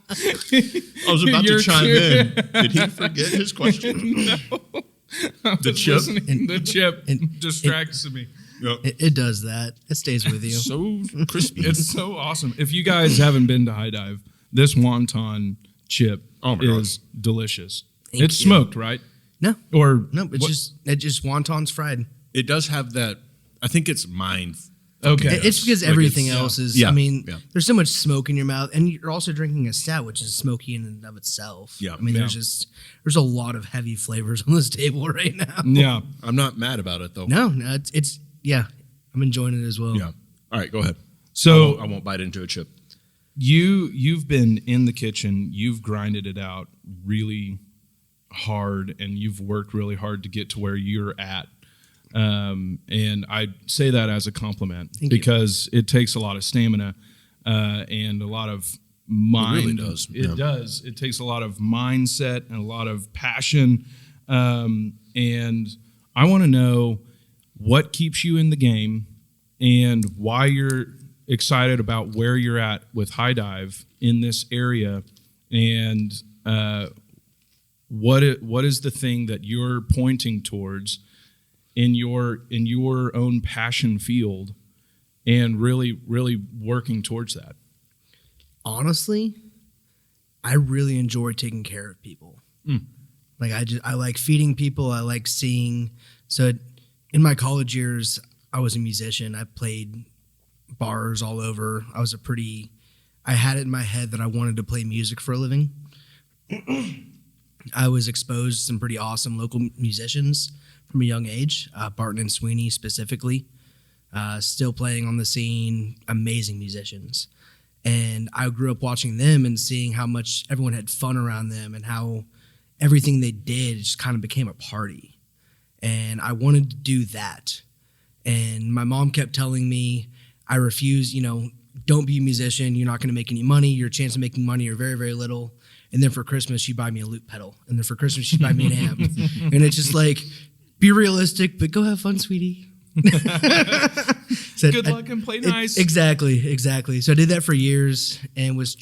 I was about to chime in. Did he forget his question? The chip? The chip distracts me. Yep. It does that. It stays with you. So crispy. It's so awesome. If you guys haven't been to High Dive, this wonton chip is delicious. Thank It's you. smoked, right? No, Or no, it's just wontons fried. It does have that. I think it's mind. okay. It's because Like everything it's- else is. yeah, I mean, yeah. there's so much smoke in your mouth, and you're also drinking a stout, which is smoky in and of itself. Yeah. I mean, Yeah. there's a lot of heavy flavors on this table right now. Yeah. I'm not mad about it though. No, it's yeah, I'm enjoying it as well. Yeah. All right, go ahead. So I won't bite into a chip. you've been in the kitchen, you've grinded it out really hard, and you've worked really hard to get to where you're at. And I say that as a compliment Thank you. because it takes a lot of stamina and a lot of mind. It really does, It yeah. does. It takes a lot of mindset and a lot of passion. And I want to know what keeps you in the game and why you're excited about where you're at with High Dive in this area, and what is the thing that you're pointing towards in your own passion field, and really working towards that. Honestly, I really enjoy taking care of people. Like I like feeding people. I like seeing. So in my college years, I was a musician. I played bars all over. I had it in my head that I wanted to play music for a living. I was exposed to some pretty awesome local musicians from a young age, Barton and Sweeney specifically, still playing on the scene, amazing musicians. And I grew up watching them and seeing how much everyone had fun around them and how everything they did just kind of became a party. And I wanted to do that. And my mom kept telling me, I refuse, don't be a musician. You're not going to make any money. Your chance of making money are very, very little. And then for Christmas, she'd buy me a loop pedal. And then for Christmas, she'd buy me an amp. And it's just like, be realistic, but go have fun, sweetie. Said, Good luck and play nice. Exactly. So I did that for years and was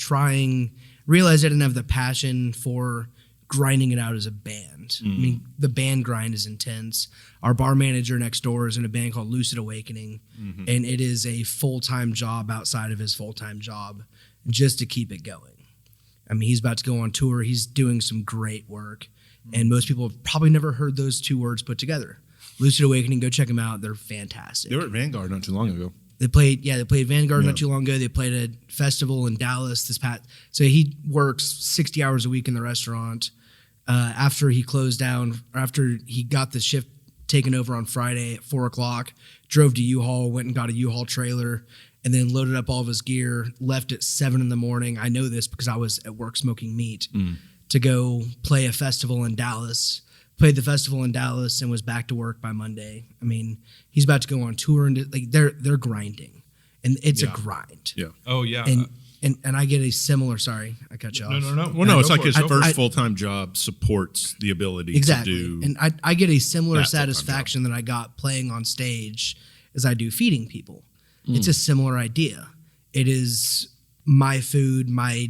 realized I didn't have the passion for grinding it out as a band. I mean, the band grind is intense. Our bar manager next door is in a band called Lucid Awakening, and it is a full-time job outside of his full-time job just to keep it going. I mean, he's about to go on tour. He's doing some great work, and most people have probably never heard those two words put together. Lucid Awakening, go check them out. They're fantastic. They were at Vanguard not too long ago. They played Vanguard not too long ago. They played a festival in Dallas so he works 60 hours a week in the restaurant. After he closed down, after he got the shift taken over on Friday at 4:00, drove to U-Haul, went and got a U-Haul trailer, and then loaded up all of his gear, left at 7 a.m. I know this because I was at work smoking meat to go play a festival in Dallas. Played the festival in Dallas and was back to work by Monday. I mean, he's about to go on tour, and they're grinding, and it's a grind. Yeah. Oh yeah. And I get a similar. Sorry, I cut you off. No. Well, no, it's go like for his it. first full-time job supports the ability Exactly. to do. And I get a similar that full-time satisfaction that I got playing on stage as I do feeding people. It's a similar idea. It is my food, my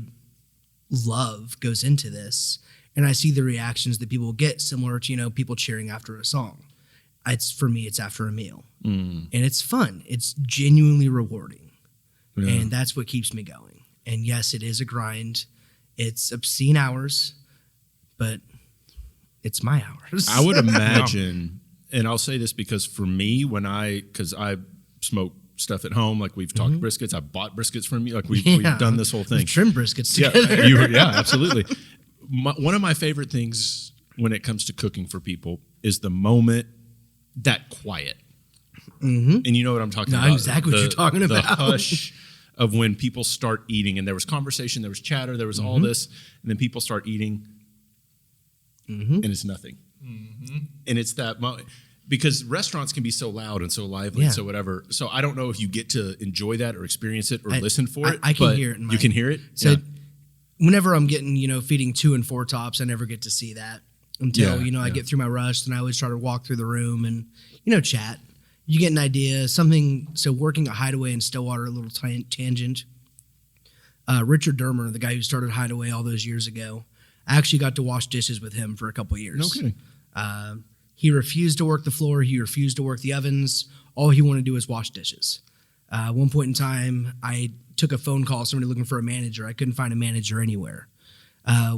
love goes into this, and I see the reactions that people get similar to, people cheering after a song. For me, it's after a meal. And it's fun. It's genuinely rewarding. Yeah. And that's what keeps me going. And yes, it is a grind. It's obscene hours, but it's my hours. I would imagine, and I'll say this because for me, because I smoke stuff at home, like we've talked briskets, I've bought briskets from you, like we've done this whole thing. We've trimmed briskets together. Yeah, absolutely. One of my favorite things when it comes to cooking for people is the moment, that quiet. And you know what I'm talking about. I know exactly what you're talking about. The hush of when people start eating, and there was conversation, there was chatter, there was all this, and then people start eating, and it's nothing. And it's that moment. Because restaurants can be so loud and so lively and so whatever. So I don't know if you get to enjoy that or experience it or listen for it. I can but hear it. You can hear it? So whenever I'm getting, feeding 2 and 4 tops, I never get to see that until, I get through my rush, and I always try to walk through the room and, chat. you get an idea. Something. So working at Hideaway in Stillwater, a little tangent. Richard Dermer, the guy who started Hideaway all those years ago, I actually got to wash dishes with him for a couple years. No kidding. He refused to work the floor. He refused to work the ovens. All he wanted to do was wash dishes. At one point in time, I took a phone call, somebody looking for a manager. I couldn't find a manager anywhere.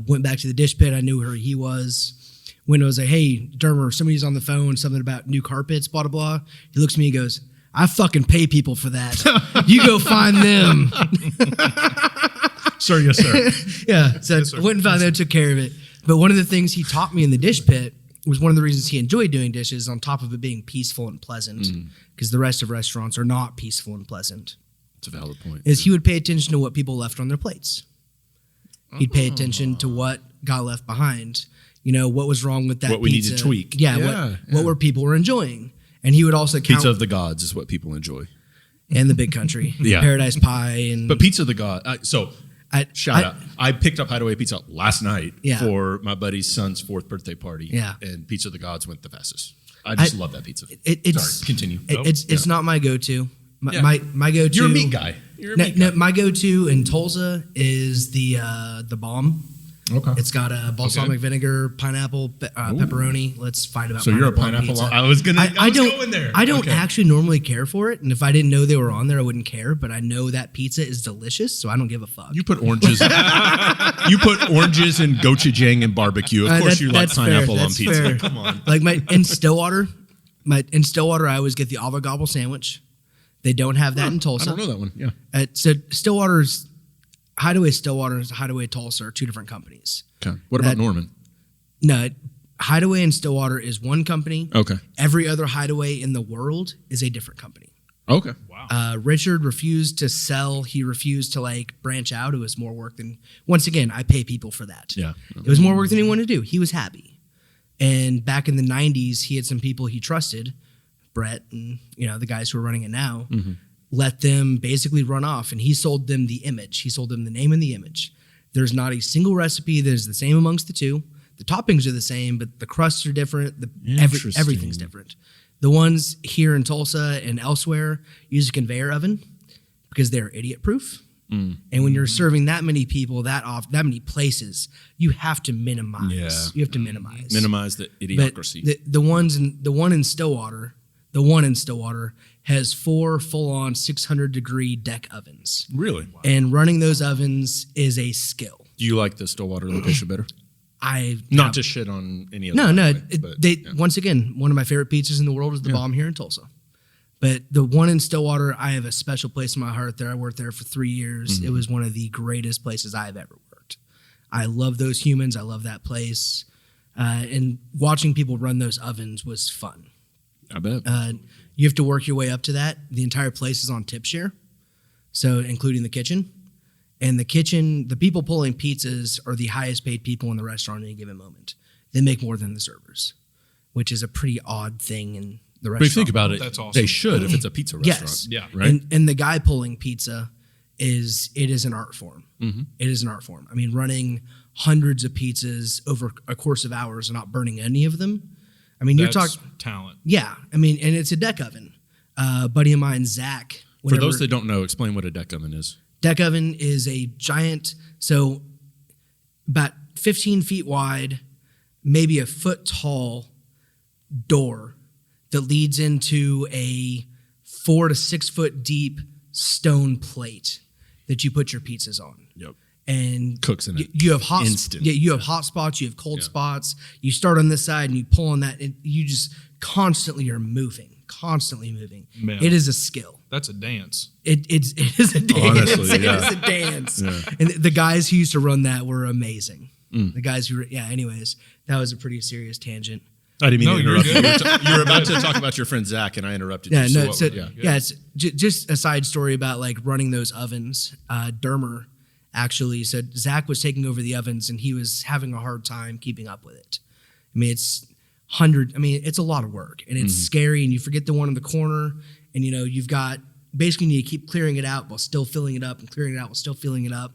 Went back to the dish pit. I knew where he was. When I was like, hey, Dermer, somebody's on the phone, something about new carpets, blah, blah, blah. He looks at me and goes, I fucking pay people for that. You go find them. Sir, yes, sir. Yeah, so I went and found them, took care of it. But one of the things he taught me in the dish pit was one of the reasons he enjoyed doing dishes, on top of it being peaceful and pleasant, because the rest of restaurants are not peaceful and pleasant. That's a valid point. Is he would pay attention to what people left on their plates. He'd pay attention to what got left behind. You know, what was wrong with that What we need pizza. to tweak. Yeah, what were people were enjoying. And he would also count. Pizza of the gods is what people enjoy. And the big country. Yeah. Paradise Pie. And But Pizza of the God. Shout I- out. I picked up Hideaway Pizza last night Yeah. for my buddy's son's 4th birthday party. Yeah. And Pizza of the Gods went the fastest. I just love that pizza. It's Sorry, continue. It's not my go-to. Yeah. My go-to. You're a meat guy. You're a meat guy. My go-to in Tulsa is the bomb. Okay. It's got a balsamic vinegar, pineapple, pepperoni. Let's fight about. So you're a pineapple pineapple. pizza. I was don't going there. I don't Okay. actually normally care for it, and if I didn't know they were on there, I wouldn't care. But I know that pizza is delicious, so I don't give a fuck. You put oranges. You put oranges and gochujang and barbecue. Of course, you like that's pineapple fair, on that's pizza. fair. Come on. Like in Stillwater, I always get the avocado gobble sandwich. They don't have that in I Tulsa. don't know that one. Yeah. So Hideaway Stillwater and Hideaway Tulsa are two different companies. Okay. What about Norman? No, Hideaway and Stillwater is one company. Okay. Every other Hideaway in the world is a different company. Okay. Wow. Richard refused to sell. He refused to branch out. It was more work than. Once again, I pay people for that. Yeah. It was more work than he wanted to do. He was happy. And back in the 90s, he had some people he trusted, Brett and the guys who are running it now. Let them basically run off, and he sold them the image. He sold them the name and the image. There's not a single recipe that is the same amongst the two. The toppings are the same, but the crusts are different. Everything's different. The ones here in Tulsa and elsewhere use a conveyor oven because they're idiot-proof. And when you're serving that many people, that many places, you have to minimize. Yeah. You have to minimize. Minimize the idiocracy. But the one in Stillwater has 4 full-on 600-degree deck ovens. Really? Wow. And running those ovens is a skill. Do you like the Stillwater location better? Not to shit on any of No. that. Once again, one of my favorite pizzas in the world is the bomb here in Tulsa. But the one in Stillwater, I have a special place in my heart there. I worked there for 3 years. It was one of the greatest places I've ever worked. I love those humans. I love that place. And watching people run those ovens was fun. I bet. You have to work your way up to that. The entire place is on tip share, so including the kitchen. And the kitchen, the people pulling pizzas are the highest paid people in the restaurant at any given moment. They make more than the servers, which is a pretty odd thing in the restaurant. But if you think about it, That's awesome. they should if it's a pizza restaurant. Yes. Yeah. Right? And the guy pulling pizza is an art form. It is an art form. I mean, running hundreds of pizzas over a course of hours and not burning any of them. I mean, you're That's talking talent. Yeah, I mean, and it's a deck oven. Buddy of mine, Zach. For those that don't know, explain what a deck oven is. Deck oven is a giant, so about 15 feet wide, maybe a foot tall door that leads into a 4 to 6 foot deep stone plate that you put your pizzas on. Yep. And Cooks in it. You have hot Instant. Yeah, you have hot spots, you have cold spots. You start on this side and you pull on that, and you just constantly are moving. Man. It is a skill. That's a dance. It is a dance. Honestly, yeah. It is a dance. Yeah. And the guys who used to run that were amazing. The guys who, anyways, that was a pretty serious tangent. I didn't mean to you're interrupt you. good. You were about to talk about your friend Zach, and I interrupted Yeah, you. no, it's just a side story about running those ovens. Dermer actually said Zach was taking over the ovens and he was having a hard time keeping up with it. I mean, it's a lot of work and it's scary, and you forget the one in the corner, and you've got basically you keep clearing it out while still filling it up and clearing it out while still filling it up.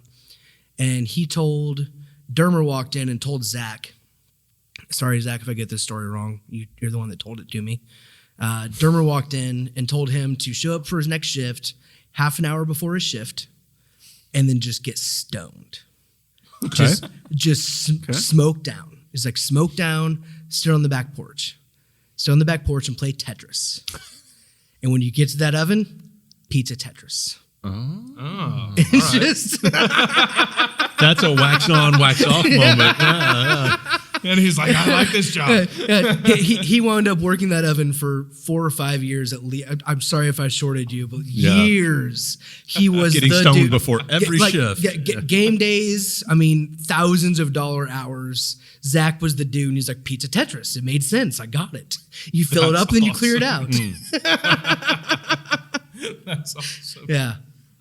And Dermer walked in and told Zach, sorry, Zach, if I get this story wrong, you're the one that told it to me. Dermer walked in and told him to show up for his next shift half an hour before his shift and then just get stoned. Okay. Smoke down. He's like, smoke down, sit on the back porch. Sit on the back porch and play Tetris. And when you get to that oven, pizza Tetris. Oh, It's just... That's a wax on, wax off moment. and he's like, I like this job. he wound up working that oven for 4 or 5 years at least. I'm sorry if I shorted you, but years. He was getting the stoned dude. before every shift. Game days, I mean, thousands of dollar hours. Zach was the dude, and he's like, pizza Tetris. It made sense. I got it. You fill it up, then you clear it out. That's awesome. Yeah.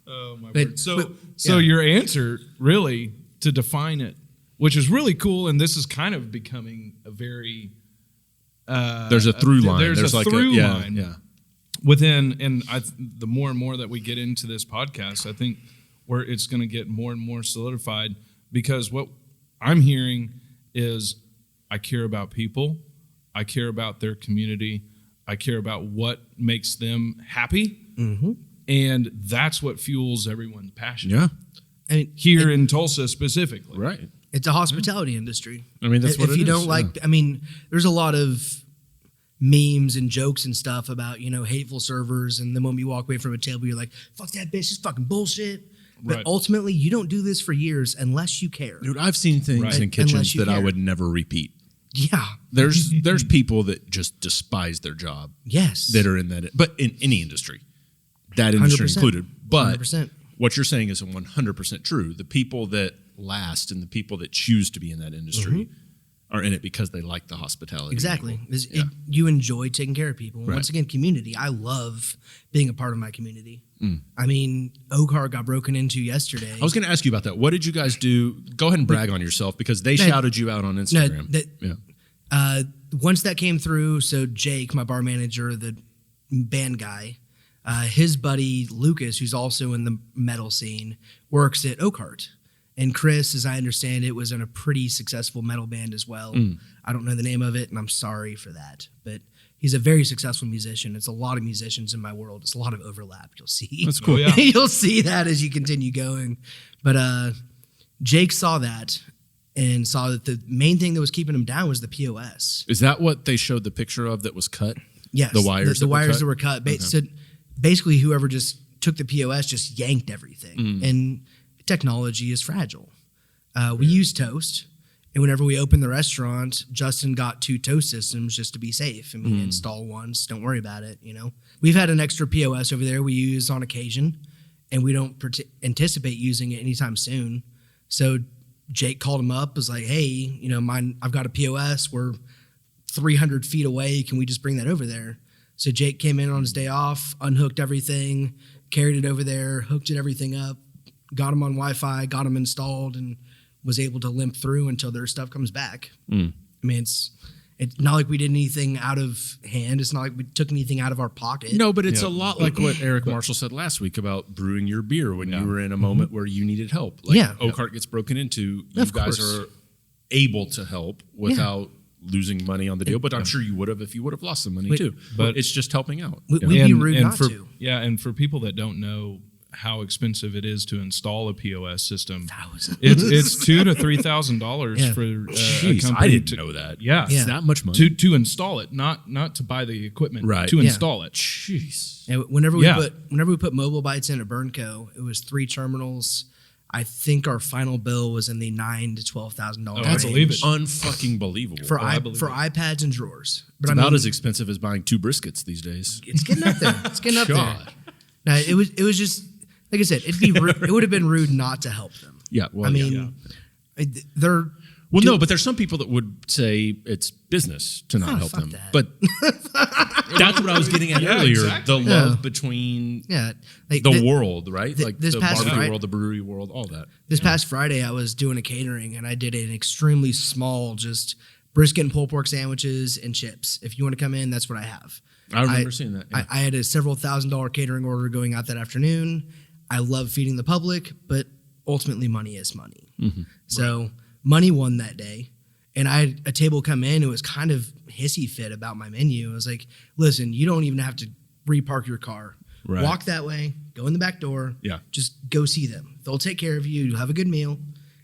Oh my But- word. So yeah. your answer really to define it, which is really cool, and this is kind of becoming a very There's a through line. There's a like through yeah, line yeah. within, and the more and more that we get into this podcast, I think where it's going to get more and more solidified, because what I'm hearing is I care about people, I care about their community, I care about what makes them happy, and that's what fuels everyone's passion. Yeah. I mean, Here in Tulsa specifically. Right. it's a hospitality industry. I mean, that's what if it you is, don't yeah. like, I mean, there's a lot of memes and jokes and stuff about, hateful servers. And then when you walk away from a table, you're like, fuck that bitch, it's fucking bullshit. But Right. ultimately, you don't do this for years unless you care. Dude, I've seen things Right. in kitchens Unless you that I care. would never repeat. Yeah. There's people that just despise their job Yes. that are in that, but in any industry, that industry 100%. included. But 100%. what you're saying is 100% true. The people that last and the people that choose to be in that industry are in it because they like the hospitality. Exactly. Yeah. You enjoy taking care of people. Right. Once again, community. I love being a part of my community. I mean, Oakar got broken into yesterday. I was going to ask you about that. What did you guys do? Go ahead and brag on yourself because they shouted you out on Instagram. Once that came through, so Jake, my bar manager, the band guy, his buddy Lucas, who's also in the metal scene, works at Oakhart. And Chris, as I understand it, was in a pretty successful metal band as well. I don't know the name of it, and I'm sorry for that. But he's a very successful musician. It's a lot of musicians in my world. It's a lot of overlap. You'll see. That's cool. Oh, yeah. You'll see that as you continue going. But Jake saw that and saw that the main thing that was keeping him down was the POS. Is that what they showed the picture of that was cut? Yes, The wires the that were wires cut? that were cut. So basically, whoever just took the POS just yanked everything. And technology is fragile. We use Toast, and whenever we opened the restaurant, Justin got 2 Toast systems just to be safe. I mean, install ones. Don't worry about it. We've had an extra POS over there we use on occasion, and we don't anticipate using it anytime soon. So Jake called him up, was like, "Hey, I've got a POS. We're 300 feet away. Can we just bring that over there?" So Jake came in on his day off, unhooked everything, carried it over there, hooked everything up, got him on Wi-Fi, got him installed, and was able to limp through until their stuff comes back. I mean, it's not like we did anything out of hand. It's not like we took anything out of our pocket. No, but it's a lot like what Eric Marshall said last week about brewing your beer when you were in a moment where you needed help. Like Oakhart gets broken into, you Of guys course. are able to help without losing money on the deal. But I'm sure you would have if you would have lost some money too. But it's just helping out. We'd be rude not for, to. Yeah, and for people that don't know how expensive it is to install a POS system, it's $2,000 to $3,000 for a Jeez, company. I didn't know that. Yeah, It's that much money. to install it, not to buy the equipment, Right. To Yeah. install it. Jeez. And whenever we put mobile bites in at Burnco, it was 3 terminals. I think our final bill was in the $9,000 to $12,000 I believe it. Unfucking believable. for I believe it. iPads and drawers. But It's about as expensive as buying 2 briskets these days. It's getting up there. It's getting up God. there. No, it was just like I said. It would have been rude not to help them. Yeah. Well, I mean, they're Well, no, but there's some people that would say it's business to not help fuck them. that. But that's what I was getting at earlier. exactly. The love between like the world, right? Like this the past barbecue Friday- world, the brewery world, all that. This past Friday, I was doing a catering, and I did an extremely small, just brisket and pulled pork sandwiches and chips. If you want to come in, that's what I have. I remember seeing that. Yeah. I had a several $1,000 catering order going out that afternoon. I love feeding the public, but ultimately money is money. So money won that day. And I had a table come in who was kind of hissy fit about my menu. I was like, listen, you don't even have to repark your car. Right. Walk that way, go in the back door. Yeah. Just go see them. They'll take care of you. You'll have a good meal.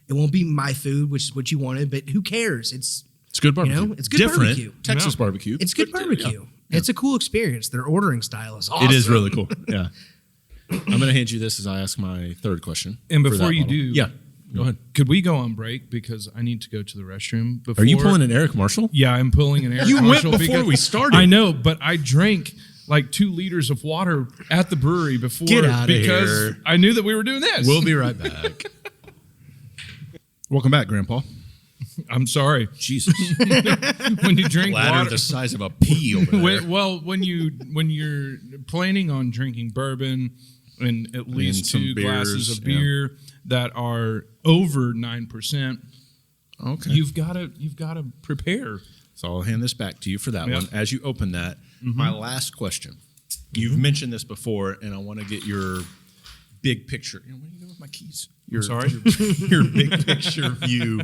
It won't be my food, which is what you wanted, but who cares? It's good barbecue. You know, it's good different barbecue. Texas barbecue. It's good barbecue. Yeah. It's a cool experience. Their ordering style is awesome. It is really cool. Yeah. I'm going to hand you this as I ask my third question. And for before that you model. do, yeah, go ahead. Could we go on break because I need to go to the restroom? Before. Are you pulling an Eric Marshall? Yeah, I'm pulling an Eric You went Marshall before because- we started. I know, but I drank like 2 liters of water at the brewery before Get outta because here. I knew that we were doing this. We'll be right back. Welcome back, Grandpa. I'm sorry. Jesus. When you drink Ladder water, the size of a pea over there. when you're planning on drinking bourbon and at least some 2 glasses beers, of beer that are over 9%, Okay. you've got to prepare. So I'll hand this back to you for that Yeah. one. As you open that, my last question. You've mentioned this before, and I want to get your big picture. Where are you going with my keys? Your, sorry? Your big picture view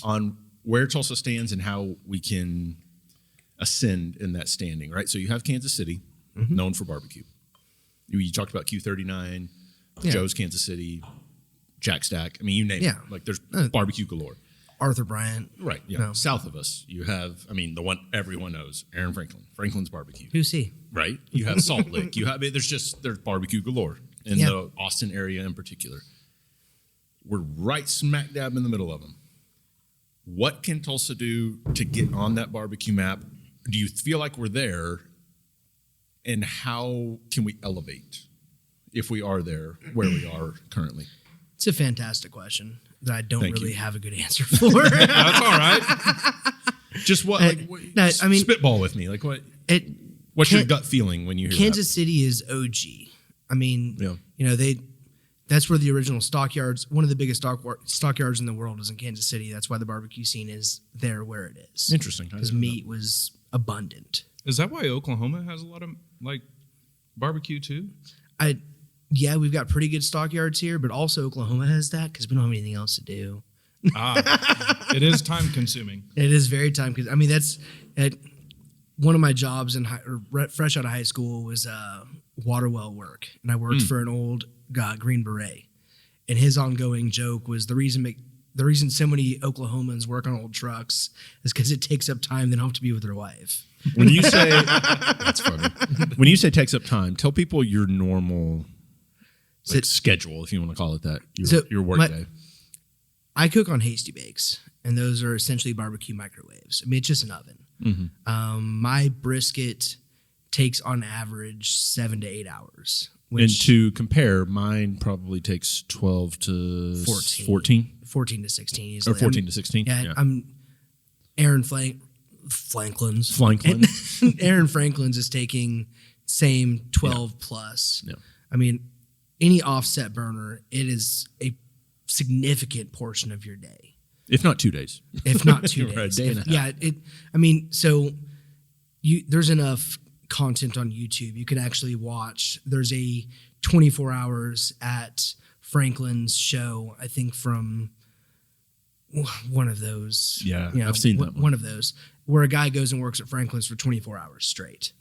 on where Tulsa stands and how we can ascend in that standing, right? So you have Kansas City, known for barbecue. You talked about Q39, Yeah. Joe's Kansas City, Jack Stack. I mean, you name Yeah. it. Like there's barbecue galore. Arthur Bryant. Right. Yeah. No. South of us, you have, the one everyone knows, Aaron Franklin, Franklin's Barbecue. Who's he? Right. You have Salt Lake. There's barbecue galore in Yeah. the Austin area in particular. We're right smack dab in the middle of them. What can Tulsa do to get on that barbecue map? Do you feel like we're there? And how can we elevate if we are there where we are currently? It's a fantastic question that I don't Thank really you. have a good answer for. That's all right. Just what? No, I mean- spitball with me. Like what? What's your gut feeling when you hear Kansas City is OG. I mean, Yeah. That's where the original stockyards, one of the biggest stockyards in the world is in Kansas City. That's why the barbecue scene is there where it is. that? Interesting. I Because didn't know meat was abundant. Is that why Oklahoma has a lot of like barbecue too? Yeah, we've got pretty good stockyards here, but also Oklahoma has that because we don't have anything else to do. It is time consuming. It is very time consuming. I mean, that's one of my jobs fresh out of high school was water well work, and I worked for an old Green Beret, and his ongoing joke was the reason so many Oklahomans work on old trucks is because it takes up time they don't have to be with their wife. When you say that's funny. When you say takes up time, tell people your normal schedule, if you want to call it that. Your work day. I cook on Hasty Bakes, and those are essentially barbecue microwaves. I mean, it's just an oven. My brisket takes on average 7 to 8 hours. And to compare, mine probably takes 12 to 14 to 16 easily. or 14 to 16. Yeah, I'm Aaron Franklin's. Aaron Franklin's is taking same 12 plus. Yeah. I mean, any offset burner, it is a significant portion of your day. If not 2 days. If not 2 Right, days. day and a half. There's enough content on YouTube. You can actually watch. There's a 24 hours at Franklin's show, I think from one of those. Yeah, I've seen that one of those, where a guy goes and works at Franklin's for 24 hours straight.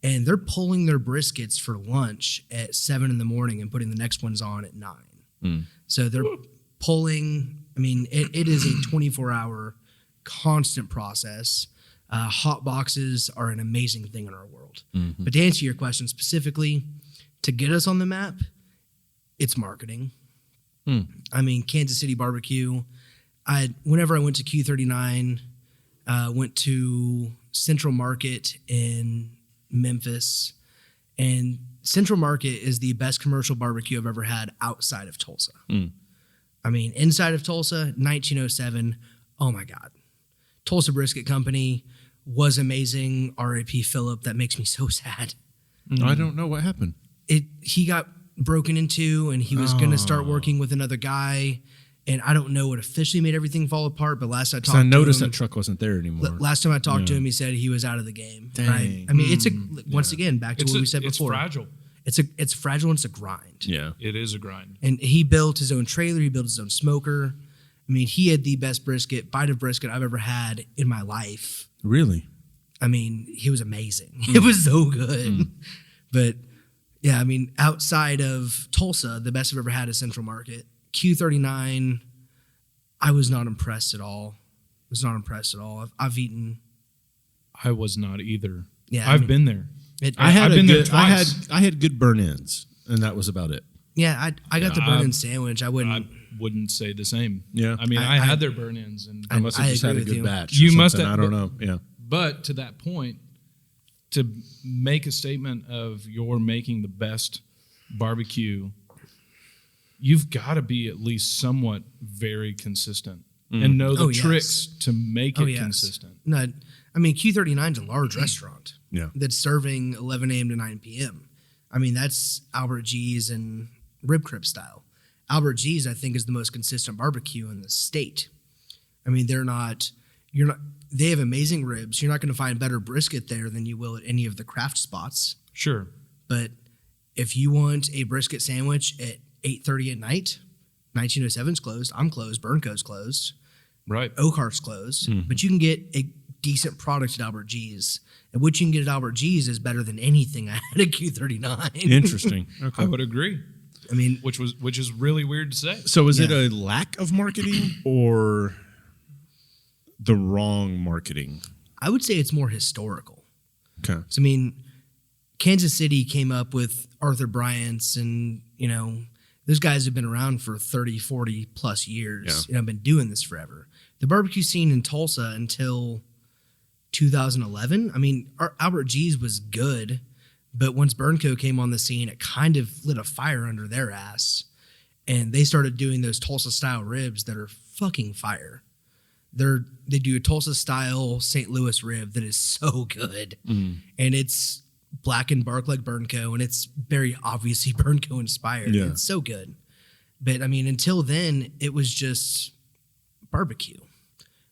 And they're pulling their briskets for lunch at 7 in the morning and putting the next ones on at 9. So they're pulling, it is a 24-hour constant process. Hot boxes are an amazing thing in our world. But to answer your question specifically, to get us on the map, it's marketing. Kansas City barbecue. Whenever I went to Q39, went to Central Market in Memphis, and Central Market is the best commercial barbecue I've ever had outside of Tulsa. Inside of Tulsa, 1907, oh my God. Tulsa Brisket Company was amazing. R.I.P. Philip, that makes me so sad. I don't know what happened. He got broken into, and he was going to start working with another guy, and I don't know what officially made everything fall apart, but last I talked to him... I noticed that truck wasn't there anymore. Last time I talked to him, he said he was out of the game. Dang. Right? It's once again, back to what we said before. It's fragile. It's fragile and it's a grind. Yeah. It is a grind. And he built his own trailer. He built his own smoker. I mean, he had the best bite of brisket I've ever had in my life. Really? I mean, he was amazing. It was so good. But yeah, I mean, outside of Tulsa, the best I've ever had is Central Market. Q39, I was not impressed at all. I've eaten. I was not either. Yeah, I've been there. I've been there I twice. had good burn-ins, and that was about it. Yeah, I got the burn-in sandwich. I wouldn't say the same. Yeah. I mean, I had their burn-ins, and I must have just had a agree with good you. batch. You or must something. have- I don't know. Yeah. But to that point, to make a statement of you're making the best barbecue, you've got to be at least somewhat very consistent and know the tricks to make it consistent. No, I mean, Q39 is a large restaurant Yeah. that's serving 11 a.m. to 9 p.m. I mean, that's Albert G's and Rib Crib style. Albert G's, I think, is the most consistent barbecue in the state. I mean, they have amazing ribs. You're not going to find better brisket there than you will at any of the craft spots. Sure. But if you want a brisket sandwich at 8:30 at night, 1907's closed. I'm closed. Burnco's closed. Right. Oakhart's closed. But you can get a decent product at Albert G's. And what you can get at Albert G's is better than anything I had at Q39. Interesting. Okay. I would agree. I mean, Which is really weird to say. So is it a lack of marketing or the wrong marketing? I would say it's more historical. Okay. So, I mean, Kansas City came up with Arthur Bryant's and, those guys have been around for 30, 40 plus years. Yeah. I've been doing this forever. The barbecue scene in Tulsa until 2011, I mean, Albert G's was good, but once Burnco came on the scene, it kind of lit a fire under their ass. And they started doing those Tulsa-style ribs that are fucking fire. They do a Tulsa-style St. Louis rib that is so good. And it's blackened bark like Burnco, and it's very obviously Burnco inspired. Yeah. It's so good. But, I mean, until then, it was just barbecue.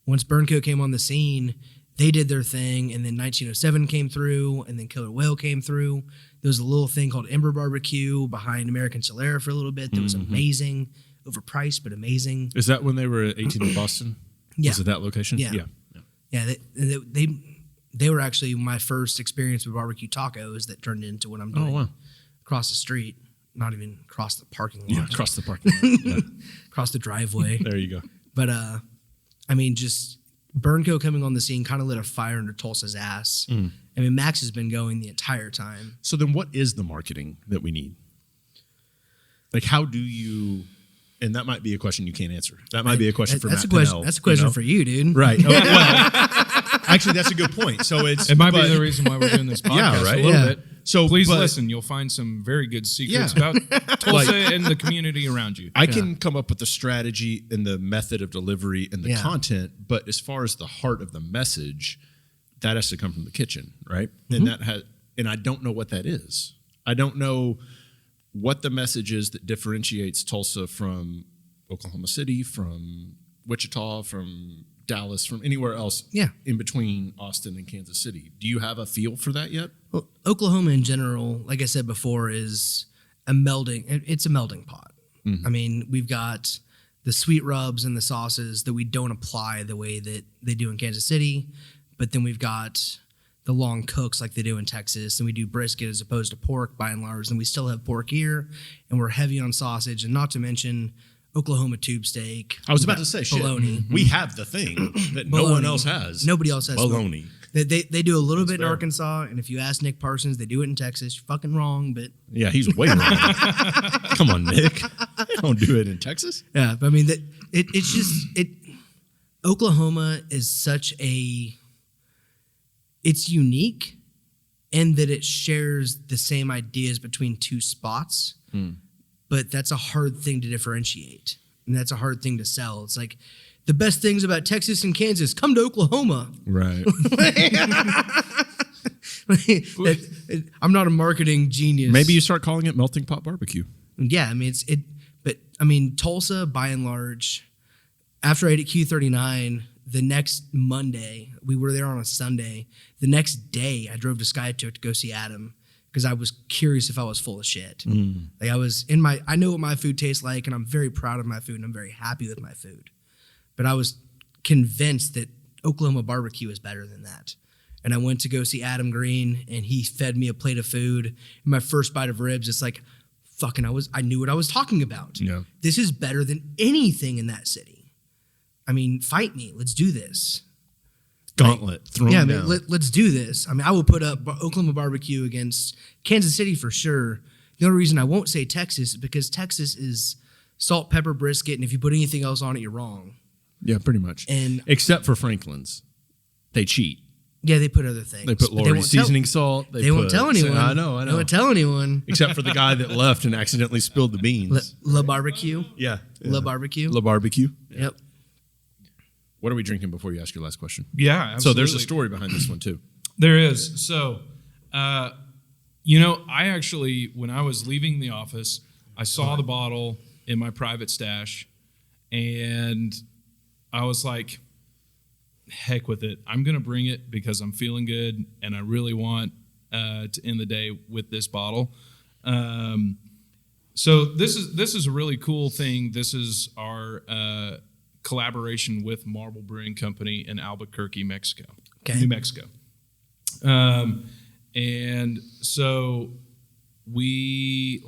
Once Burnco came on the scene, they did their thing, and then 1907 came through, and then Killer Whale came through. There was a little thing called Ember Barbecue behind American Solera for a little bit that was amazing, overpriced but amazing. Is that when they were at 18 in Boston? Yeah. Was it that location? Yeah. Yeah, they were actually my first experience with barbecue tacos that turned into what I'm doing. Oh, wow. Across the street, not even across the parking lot. Yeah, across the parking lot. Yeah. Across the driveway. There you go. But, I mean, just Burnco coming on the scene kind of lit a fire under Tulsa's ass. I mean, Max has been going the entire time. So then what is the marketing that we need? Like, how do you, and that might be a question you can't answer. That might be a question for That's Matt a question. Pinnell, That's a question you know? for you, dude. Right. Oh, well, actually, that's a good point. So it It might be the reason why we're doing this podcast Yeah, right. a little Yeah. bit. So, Please but- listen. You'll find some very good secrets Yeah. about Tulsa and the community around you. I can come up with the strategy and the method of delivery and the content, but as far as the heart of the message, that has to come from the kitchen, right? And I don't know what that is. I don't know what the message is that differentiates Tulsa from Oklahoma City, from Wichita, from Dallas, from anywhere else in between Austin and Kansas City. Do you have a feel for that yet? Well, Oklahoma in general, like I said before, is a melding. It's a melding pot. I mean, we've got the sweet rubs and the sauces that we don't apply the way that they do in Kansas City, but then we've got the long cooks like they do in Texas, and we do brisket as opposed to pork by and large, and we still have pork here, and we're heavy on sausage, and not to mention Oklahoma tube steak. I was about to say, bologna. shit. We have the thing that no one else has. Nobody else has bologna. They do a little bit in fair. Arkansas, and if you ask Nick Parsons, they do it in Texas. You're fucking wrong, but Yeah, he's way wrong. Come on, Nick. They don't do it in Texas. yeah. But I mean, it's just Oklahoma is such it's unique in that it shares the same ideas between two spots, but that's a hard thing to differentiate, and that's a hard thing to sell. It's like the best things about Texas and Kansas come to Oklahoma. Right. I'm not a marketing genius. Maybe you start calling it melting pot barbecue. Yeah, I mean but I mean Tulsa by and large. After I ate at Q39, the next Monday we were there on a Sunday. The next day I drove to Skytook to go see Adam because I was curious if I was full of shit. Like I know what my food tastes like, and I'm very proud of my food, and I'm very happy with my food. but I was convinced that Oklahoma barbecue is better than that. And I went to go see Adam Green, and he fed me a plate of food. And my first bite of ribs, it's like, fucking, I knew what I was talking about. Yeah. This is better than anything in that city. I mean, fight me. Let's do this. Gauntlet. Throw Yeah, them I mean, down. let's do this. I mean, I will put up Oklahoma barbecue against Kansas City for sure. The only reason I won't say Texas is because Texas is salt, pepper, brisket, and if you put anything else on it, you're wrong. Yeah, pretty much. And except for Franklin's. They cheat. yeah, they put other things. They put but Lordy seasoning salt. They won't tell anyone. I know. They won't tell anyone. Except for the guy that left and accidentally spilled the beans. La barbecue. Yeah. La barbecue. La barbecue. Yep. What are we drinking before you ask your last question? Yeah, absolutely. So there's a story behind this one too. There is. So, I actually, when I was leaving the office, I saw the bottle in my private stash, and I was like, heck with it. I'm going to bring it because I'm feeling good, and I really want to end the day with this bottle. So this is a really cool thing. This is our collaboration with Marble Brewing Company in Albuquerque, Mexico, Okay. New Mexico. And so we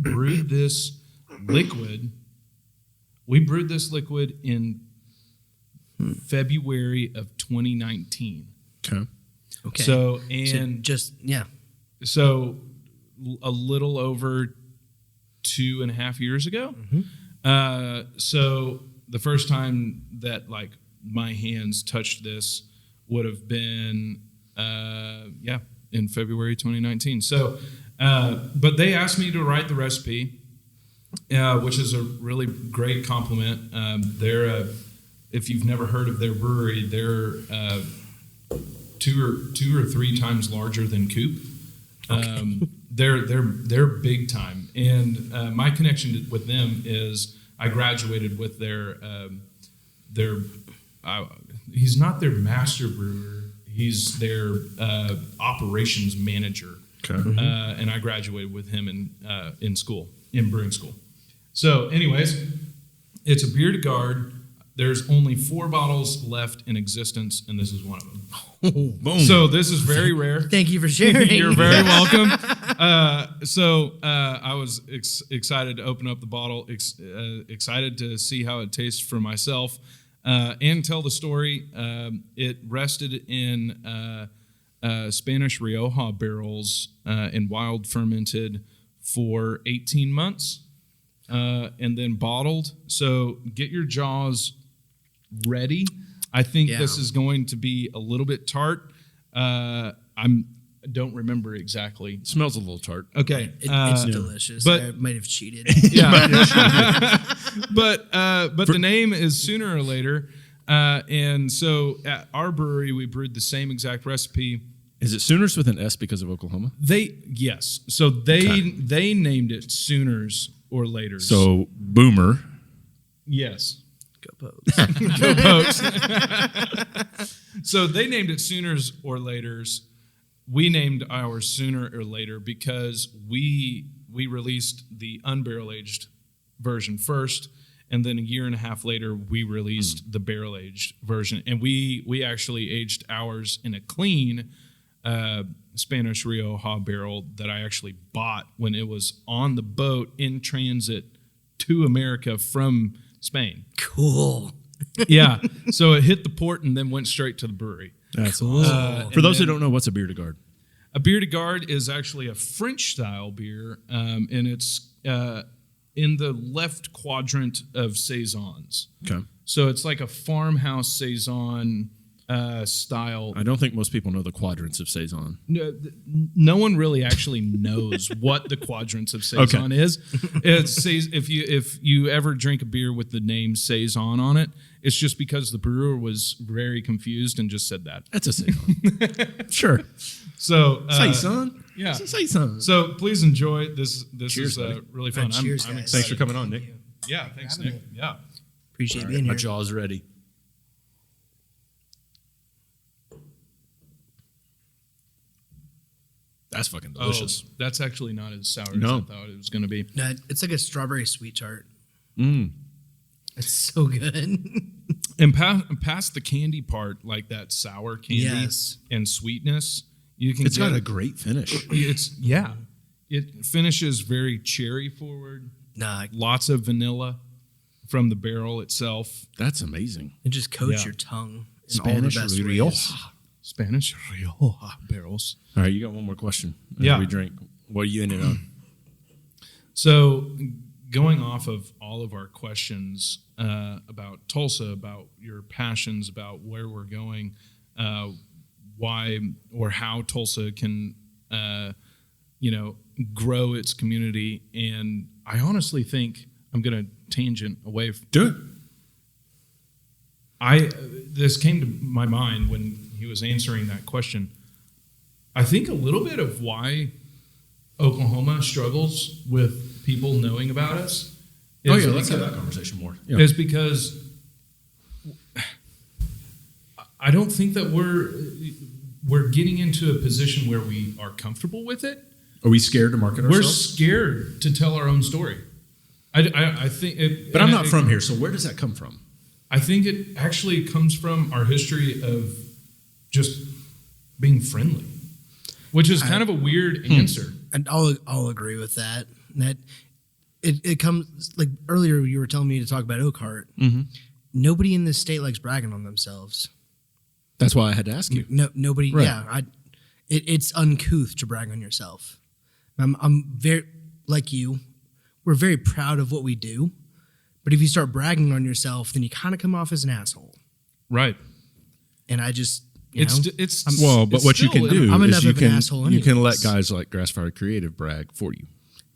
brewed this liquid. We brewed this liquid in February of 2019. Okay. Okay. So So a little over 2.5 years ago. So the first time that like my hands touched this would have been in February 2019. So but they asked me to write the recipe, which is a really great compliment. They're if you've never heard of their brewery, they're two or three times larger than Coop. Okay. They're big time, and my connection with them is I graduated with their he's not their master brewer, he's their operations manager. Okay. And I graduated with him in brewing school. So, anyways, it's a Biere de Garde. There's only 4 bottles left in existence, and this is one of them. Boom. So this is very rare. thank you for sharing. You're very welcome. I was excited to open up the bottle, excited to see how it tastes for myself, and tell the story. It rested in Spanish Rioja barrels and wild fermented for 18 months, and then bottled. So get your jaws ready. I think this is going to be a little bit tart. I don't remember exactly. It smells a little tart. Okay, It's delicious. but- I might have cheated. Yeah, but the name is Sooner or Later, and so at our brewery we brewed the same exact recipe. Is it Sooners with an S because of Oklahoma? They named it Sooners or Laters. So Boomer. yes. Go Pokes. Go Pokes. So they named it Sooners or Laters. We named ours Sooner or Later because we released the unbarrel aged version first, and then a year and a half later we released the barrel aged version, and we actually aged ours in a clean Spanish Rioja barrel that I actually bought when it was on the boat in transit to America from Spain. Cool. Yeah. So it hit the port and then went straight to the brewery. That's Cool. awesome. For those who don't know, what's a Biere de Garde? A Biere de Garde is actually a French style beer, and it's in the left quadrant of saisons. Okay. So it's like a farmhouse saison style. I don't think most people know the quadrants of Saison. No one really actually knows what the quadrants of saison is. It's if you ever drink a beer with the name saison on it, it's just because the brewer was very confused and just said that. That's a Saison. Sure. So Saison. yeah. It's a Saison. So please enjoy this. This Cheers, is buddy. really fun. Cheers, I'm guys. excited. Thanks for coming on, Nick. Yeah, thanks, Nick. Yeah. Appreciate All being right, my here. jaw's ready. That's fucking delicious. Oh, that's actually not as sour No. as I thought it was going to be. No, it's like a strawberry sweet tart. It's so good. And past the candy part, like that sour candy Yes. and sweetness, you can It's get got a great finish. It finishes very cherry forward. Nah, Lots of vanilla from the barrel itself. That's amazing. it just coats Yeah. your tongue in Spanish all the best Rioja. ways. Spanish Rioja barrels. All right, you got one more question. As Yeah. we drink. What are you ended on? So, going off of all of our questions about Tulsa, about your passions, about where we're going, why or how Tulsa can, grow its community, and I honestly think I'm going to tangent away. Do it. This came to my mind when he was answering that question. I think a little bit of why Oklahoma struggles with people knowing about us. Let's have that conversation more. Yeah. Is because I don't think that we're getting into a position where we are comfortable with it. Are we scared to market We're ourselves? scared to tell our own story. I think it, But I'm not from here, so where does that come from? I think it actually comes from our history of just being friendly, which is kind of a weird answer. And I'll agree with that. That it comes like earlier you were telling me to talk about Oakhart. Mm-hmm. Nobody in this state likes bragging on themselves. That's why I had to ask you. No, nobody. Right. Yeah, it's uncouth to brag on yourself. I'm very like you. We're very proud of what we do, but if you start bragging on yourself, then you kind of come off as an asshole. Right. And I just But what you can do I'm is enough you of an can asshole you can let anyways. guys like Grassfire Creative brag for you,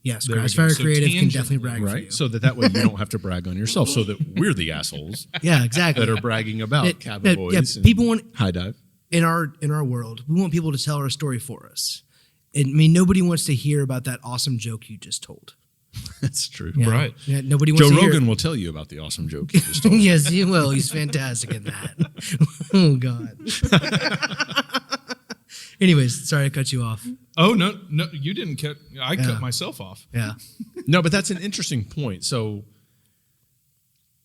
yes, There we go. Grassfire So Creative can tangentially, definitely brag for right? you. So that way you don't have to brag on yourself, so that we're the assholes Yeah, exactly. that are bragging about Yeah, Cabin Boys. yeah, and people want High Dive. in our world, we want people to tell our story for us. I mean, nobody wants to hear about that awesome joke you just told. That's true. Yeah. Right. Yeah, nobody wants Joe to hear. Rogan will tell you about the awesome joke you just told. Yes, he will. He's fantastic at that. Oh God. Anyways, sorry I cut you off. Oh no, you didn't cut. I Yeah. cut myself off. Yeah. No, but that's an interesting point. So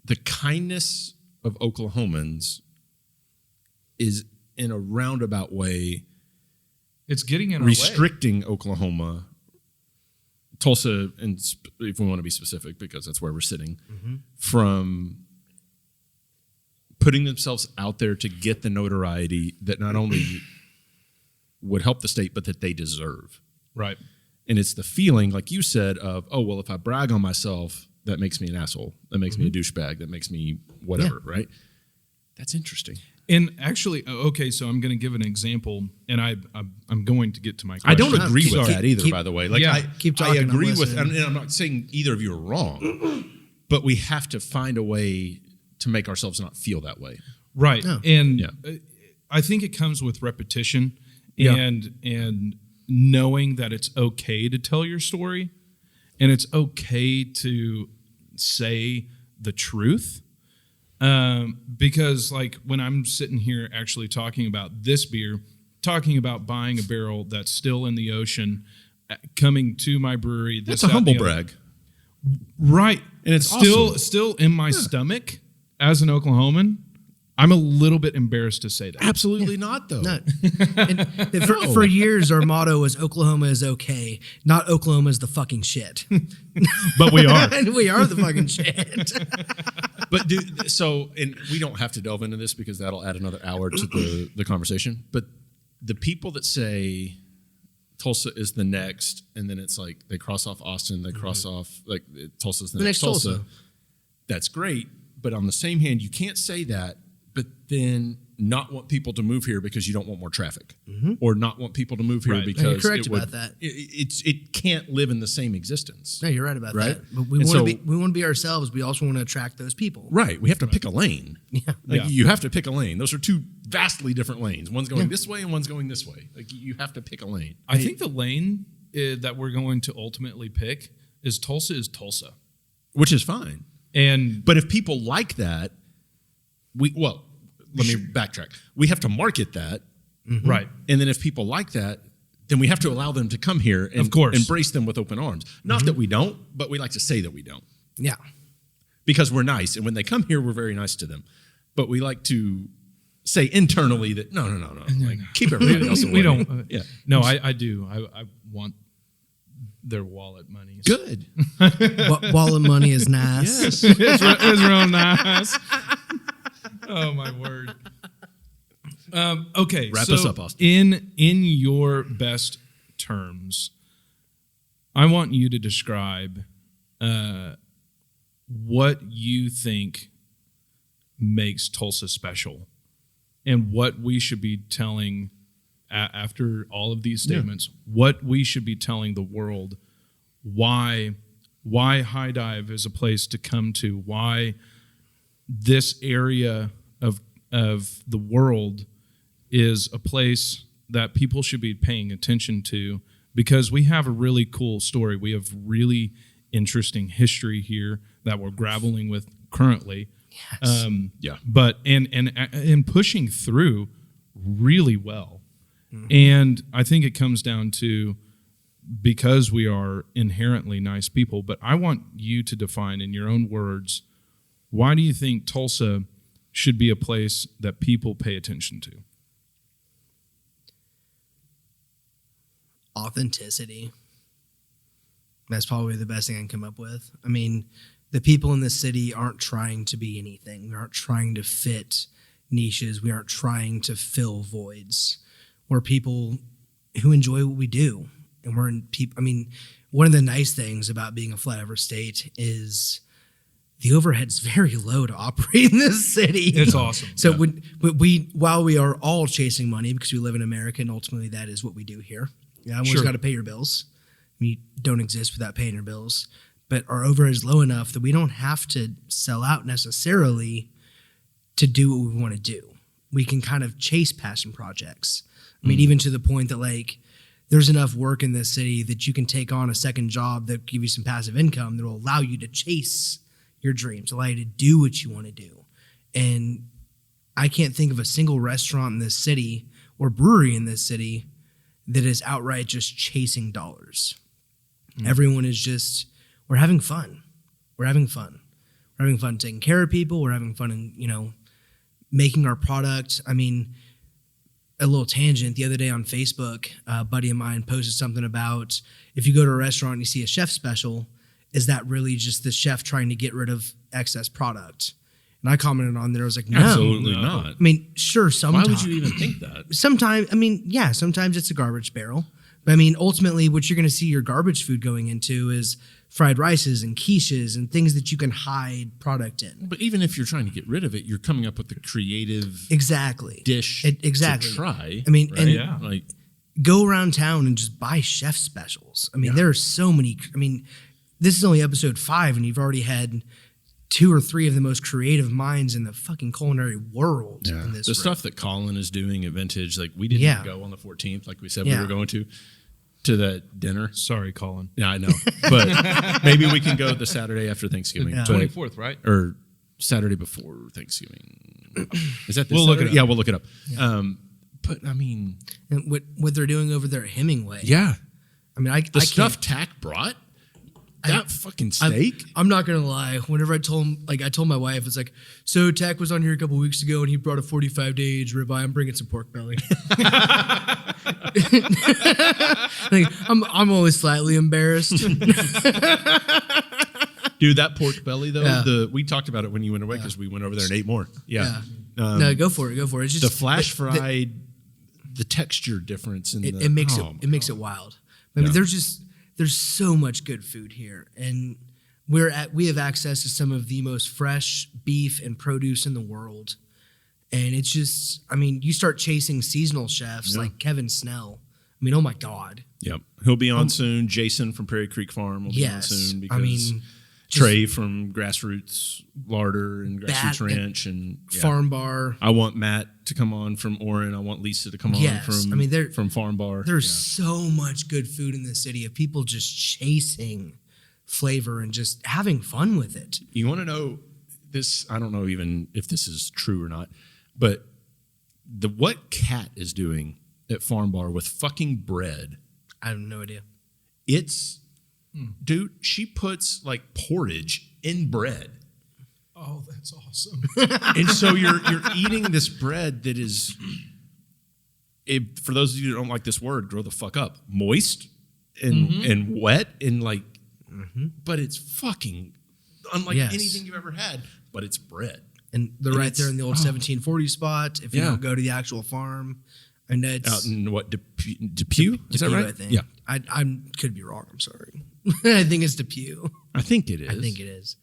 the kindness of Oklahomans is in a roundabout way It's getting in our way. restricting Oklahoma, Tulsa, and if we want to be specific, because that's where we're sitting, from putting themselves out there to get the notoriety that not only would help the state, but that they deserve. Right. And it's the feeling, like you said, of, oh, well, if I brag on myself, that makes me an asshole. That makes me a douchebag. That makes me whatever, right? That's interesting. And actually, okay, so I'm going to give an example, and I'm going to get to my question. I don't agree with Sorry. that either, Keep- by the way. Like, Yeah. Keep I talking, I'm agree with, listening. and I'm not saying either of you are wrong, but we have to find a way to make ourselves not feel that way. Right. No. And Yeah. I think it comes with repetition Yeah. and knowing that it's okay to tell your story and it's okay to say the truth. Because like when I'm sitting here actually talking about this beer, talking about buying a barrel that's still in the ocean, coming to my brewery. That's a humble brag. Right. And it's still in my stomach as an Oklahoman. I'm a little bit embarrassed to say that. Absolutely not, though. No. And for years, our motto was Oklahoma is okay, not Oklahoma is the fucking shit. But we are. And we are the fucking shit. But and we don't have to delve into this because that'll add another hour to the conversation. But the people that say Tulsa is the next, and then it's like they cross off Austin, they cross off like Tulsa's the next Tulsa. That's great. But on the same hand, you can't say that, but then not want people to move here because you don't want more traffic, or not want people to move here Right. because No, you're correct it would- about that. It can't live in the same existence. No, you're right about Right? that. But we And want so- to be ourselves. We also want to attract those people. Right. We have to pick a lane. Yeah. Like Yeah. you have to pick a lane. Those are two vastly different lanes. One's going this way and one's going this way. Like you have to pick a lane. I think the lane that we're going to ultimately pick is Tulsa. Which is fine. And But if people like that, let me backtrack. We have to market that. right. And then if people like that, then we have to allow them to come here and Of course. embrace them with open arms. Not that we don't, but we like to say that we don't. Yeah. because we're nice. And when they come here, we're very nice to them. But we like to say internally that, no. Like, keep everybody else away. We don't. Yeah. No, I do. I want their wallet money. Good. Wallet money is nice. Yes. it's real nice. Oh, my word. Okay. Wrap us up, Austin. In your best terms, I want you to describe what you think makes Tulsa special and what we should be telling after all of these statements, what we should be telling the world, why High Dive is a place to come to, why this area of the world is a place that people should be paying attention to, because we have a really cool story. We have really interesting history here that we're grappling with currently. Yes. But and pushing through really well. And I think it comes down to, because we are inherently nice people, but I want you to define in your own words, why do you think Tulsa should be a place that people pay attention to? Authenticity. That's probably the best thing I can come up with. I mean, the people in this city aren't trying to be anything. We aren't trying to fit niches. We aren't trying to fill voids. We're people who enjoy what we do. And we're in people. I mean, one of the nice things about being a flyover state is the overhead's very low to operate in this city. It's awesome. So while we are all chasing money because we live in America and ultimately that is what we do here. Yeah, everyone's got to pay your bills. You don't exist without paying your bills. But our overhead is low enough that we don't have to sell out necessarily to do what we want to do. We can kind of chase passion projects. I mean, even to the point that, like, there's enough work in this city that you can take on a second job that give you some passive income that will allow you to chase your dreams, allow you to do what you want to do. And I can't think of a single restaurant in this city or brewery in this city that is outright just chasing dollars. Everyone is just, we're having fun. We're having fun. We're having fun taking care of people. We're having fun in, making our product. I mean, a little tangent. The other day on Facebook, a buddy of mine posted something about, if you go to a restaurant and you see a chef special, is that really just the chef trying to get rid of excess product? And I commented on there. I was like, no. Absolutely not. I mean, sure, sometimes. Why would you even think that? Sometimes it's a garbage barrel. But I mean, ultimately, what you're going to see your garbage food going into is fried rices and quiches and things that you can hide product in. But even if you're trying to get rid of it, you're coming up with the creative dish exactly. to try. I mean, right? and like, go around town and just buy chef specials. I mean, there are so many. I mean, this is only episode 5, and you've already had 2 or 3 of the most creative minds in the fucking culinary world. Yeah. In this The room. stuff that Colin is doing at Vintage, like we didn't go on the 14th, like we said we were going to that dinner. Sorry, Colin. Yeah, I know. But maybe we can go the Saturday after Thanksgiving. Yeah. 24th, right? Or Saturday before Thanksgiving. Is that this We'll look Saturday? it up. Yeah, we'll look it up. Yeah. But I mean, And what they're doing over there at Hemingway. yeah. I mean, I Stuff Tack brought? That fucking steak? I'm not gonna lie. Whenever I told my wife, it's like, so Tack was on here a couple weeks ago and he brought a 45-day aged ribeye. I'm bringing some pork belly. Like, I'm always slightly embarrassed. Dude, that pork belly though, Yeah. we talked about it when you went away because we went over there and ate more. Yeah. No, go for it. It's just The flash fried, the texture difference in it makes it wild. I mean, there's so much good food here, and we have access to some of the most fresh beef and produce in the world. And it's just, I mean, you start chasing seasonal chefs like Kevin Snell. I mean, oh my God. Yep. He'll be on soon. Jason from Prairie Creek Farm will be on soon because Trey from Grassroots Larder and Grassroots Ranch and Farm Bar. I want Matt to come on from Orin. I want Lisa to come on from Farm Bar. There's so much good food in this city of people just chasing flavor and just having fun with it. You want to know this? I don't know even if this is true or not, but what Kat is doing at Farm Bar with fucking bread. I have no idea. Dude, she puts like porridge in bread. Oh, that's awesome. And so you're eating this bread that is, for those of you who don't like this word, grow the fuck up, moist and wet and like, but it's fucking unlike anything you've ever had. But it's bread, and they're right there in the old 1740 spot. If you don't go to the actual farm, and it's out in what Depew? Is that right? I think. Yeah, I could be wrong. I'm sorry. I think it's Depew. I think it is. I think it is.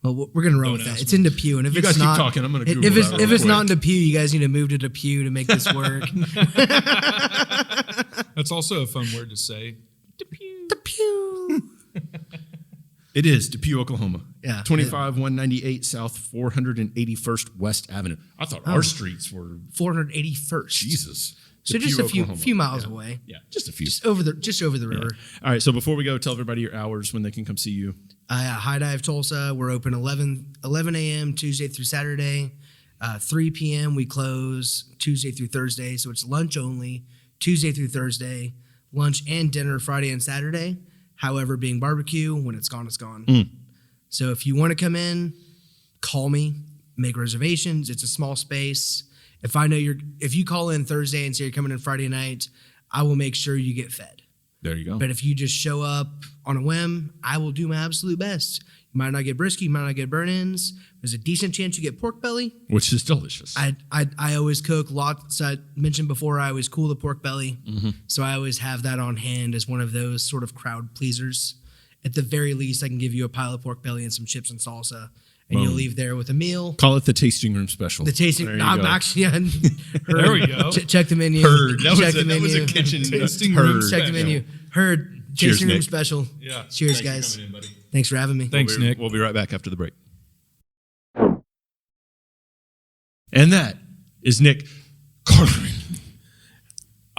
Well, we're gonna roll with that. It's in Depew, and if you it's guys not, keep talking. I'm gonna Google if it's not in Depew, you guys need to move to Depew to make this work. That's also a fun word to say. Depew. Depew. It is Depew, Oklahoma. Yeah. 198 South 481st West Avenue. I thought our streets were 481st. Jesus. So Depew, just a Oklahoma. few miles away. Yeah, just a few. Just over the river. All right. So before we go, tell everybody your hours when they can come see you. High Dive Tulsa. We're open 11 a.m. Tuesday through Saturday. 3 p.m. we close Tuesday through Thursday. So it's lunch only Tuesday through Thursday. Lunch and dinner Friday and Saturday. However, being barbecue, when it's gone, it's gone. So if you want to come in, call me, make reservations. It's a small space. If you call in Thursday and say you're coming in Friday night, I will make sure you get fed. There you go. But if you just show up on a whim, I will do my absolute best. You might not get brisket, you might not get burn-ins. There's a decent chance you get pork belly, which is delicious. I always cook lots. I mentioned before I always cool the pork belly, so I always have that on hand as one of those sort of crowd pleasers. At the very least, I can give you a pile of pork belly and some chips and salsa, and you'll leave there with a meal. Call it the tasting room special. The tasting. I'm actually. There we go. Check the menu. Heard. That was a kitchen tasting heard. room Check the menu. Heard. Cheers, Tasting room Nick. special. Yeah. Cheers, Thanks guys. for coming in, buddy. Thanks for having me. Thanks, Nick. We'll be right back after the break. And that is Nick Corcoran.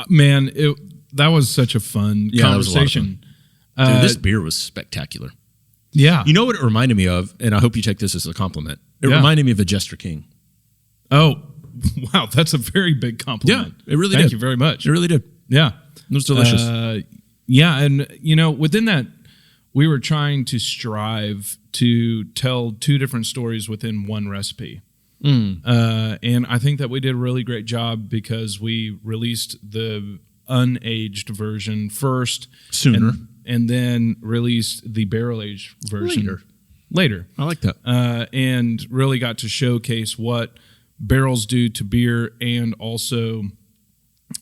Man, that was such a fun conversation. Dude, this beer was spectacular. Yeah. You know what it reminded me of, and I hope you take this as a compliment. It reminded me of a Jester King. Oh, wow. That's a very big compliment. Yeah, it really did. Thank you very much. It really did. Yeah. It was delicious. Yeah. And, within that, we were trying to strive to tell two different stories within one recipe. And I think that we did a really great job because we released the unaged version first. Sooner. And then released the barrel-aged version later. I like that. And really got to showcase what barrels do to beer and also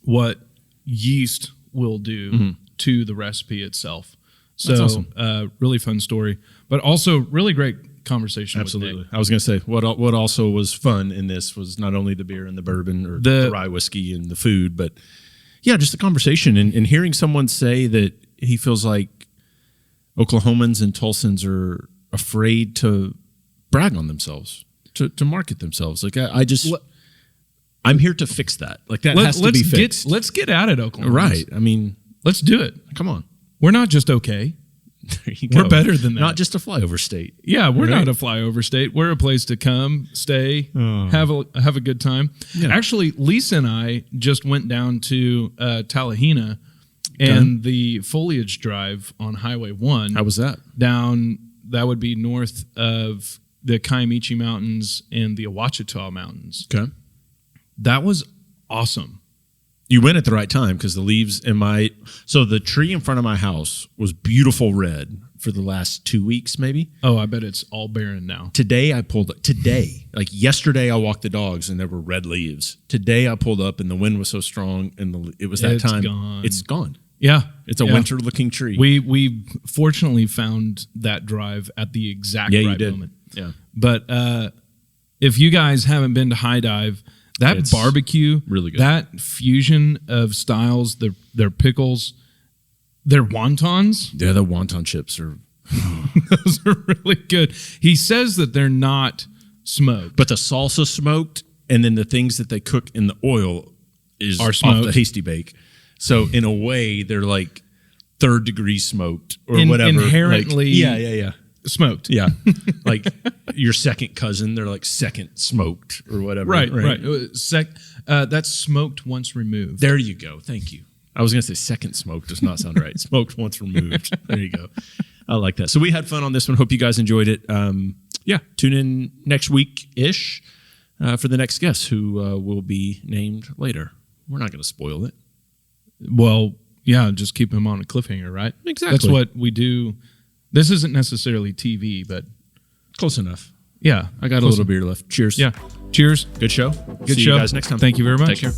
what yeast will do to the recipe itself. So, that's awesome. Really fun story, but also really great conversation. Absolutely. With Nick. I was going to say, what also was fun in this was not only the beer and the bourbon or the rye whiskey and the food, but yeah, just the conversation and hearing someone say that he feels like Oklahomans and Tulsans are afraid to brag on themselves, to market themselves. Like I'm here to fix that. Like that has to be fixed. Let's get at it, Oklahoma. Right. I mean, let's do it. Come on. We're not just okay. There you go. We're better than that. Not just a flyover state. Yeah, we're not a flyover state. We're a place to come, stay, have a good time. Yeah. Actually, Lisa and I just went down to Tallahena and the foliage drive on Highway 1. How was that? That would be north of the Kiamichi Mountains and the Ouachita Mountains. Okay. That was awesome. You went at the right time because the leaves so the tree in front of my house was beautiful red for the last 2 weeks, maybe. Oh, I bet it's all barren now. Like yesterday I walked the dogs and there were red leaves. Today I pulled up and the wind was so strong and it was that time. Gone. It's gone. Yeah. It's a winter looking tree. We fortunately found that drive at the exact right moment. Yeah. But if you guys haven't been to High Dive, that barbecue, really good. That fusion of styles, their pickles, their wontons. Yeah, the wonton chips are those are really good. He says that they're not smoked. But the salsa smoked, and then the things that they cook in the oil are smoked off the hasty bake. So in a way, they're like third degree smoked or whatever. Inherently, yeah. Smoked. Yeah. Like your second cousin, they're like second smoked or whatever. Right. That's smoked once removed. There you go. Thank you. I was going to say second smoked does not sound right. Smoked once removed. There you go. I like that. So we had fun on this one. Hope you guys enjoyed it. yeah, tune in next week-ish for the next guest who will be named later. We're not going to spoil it. Well, yeah, just keep him on a cliffhanger, right? Exactly. That's what we do. This isn't necessarily TV, but Close enough. yeah. I got a little beer left. Cheers. Yeah. Cheers. Good show. Good See show. you guys next time. Thank you very much. Take care.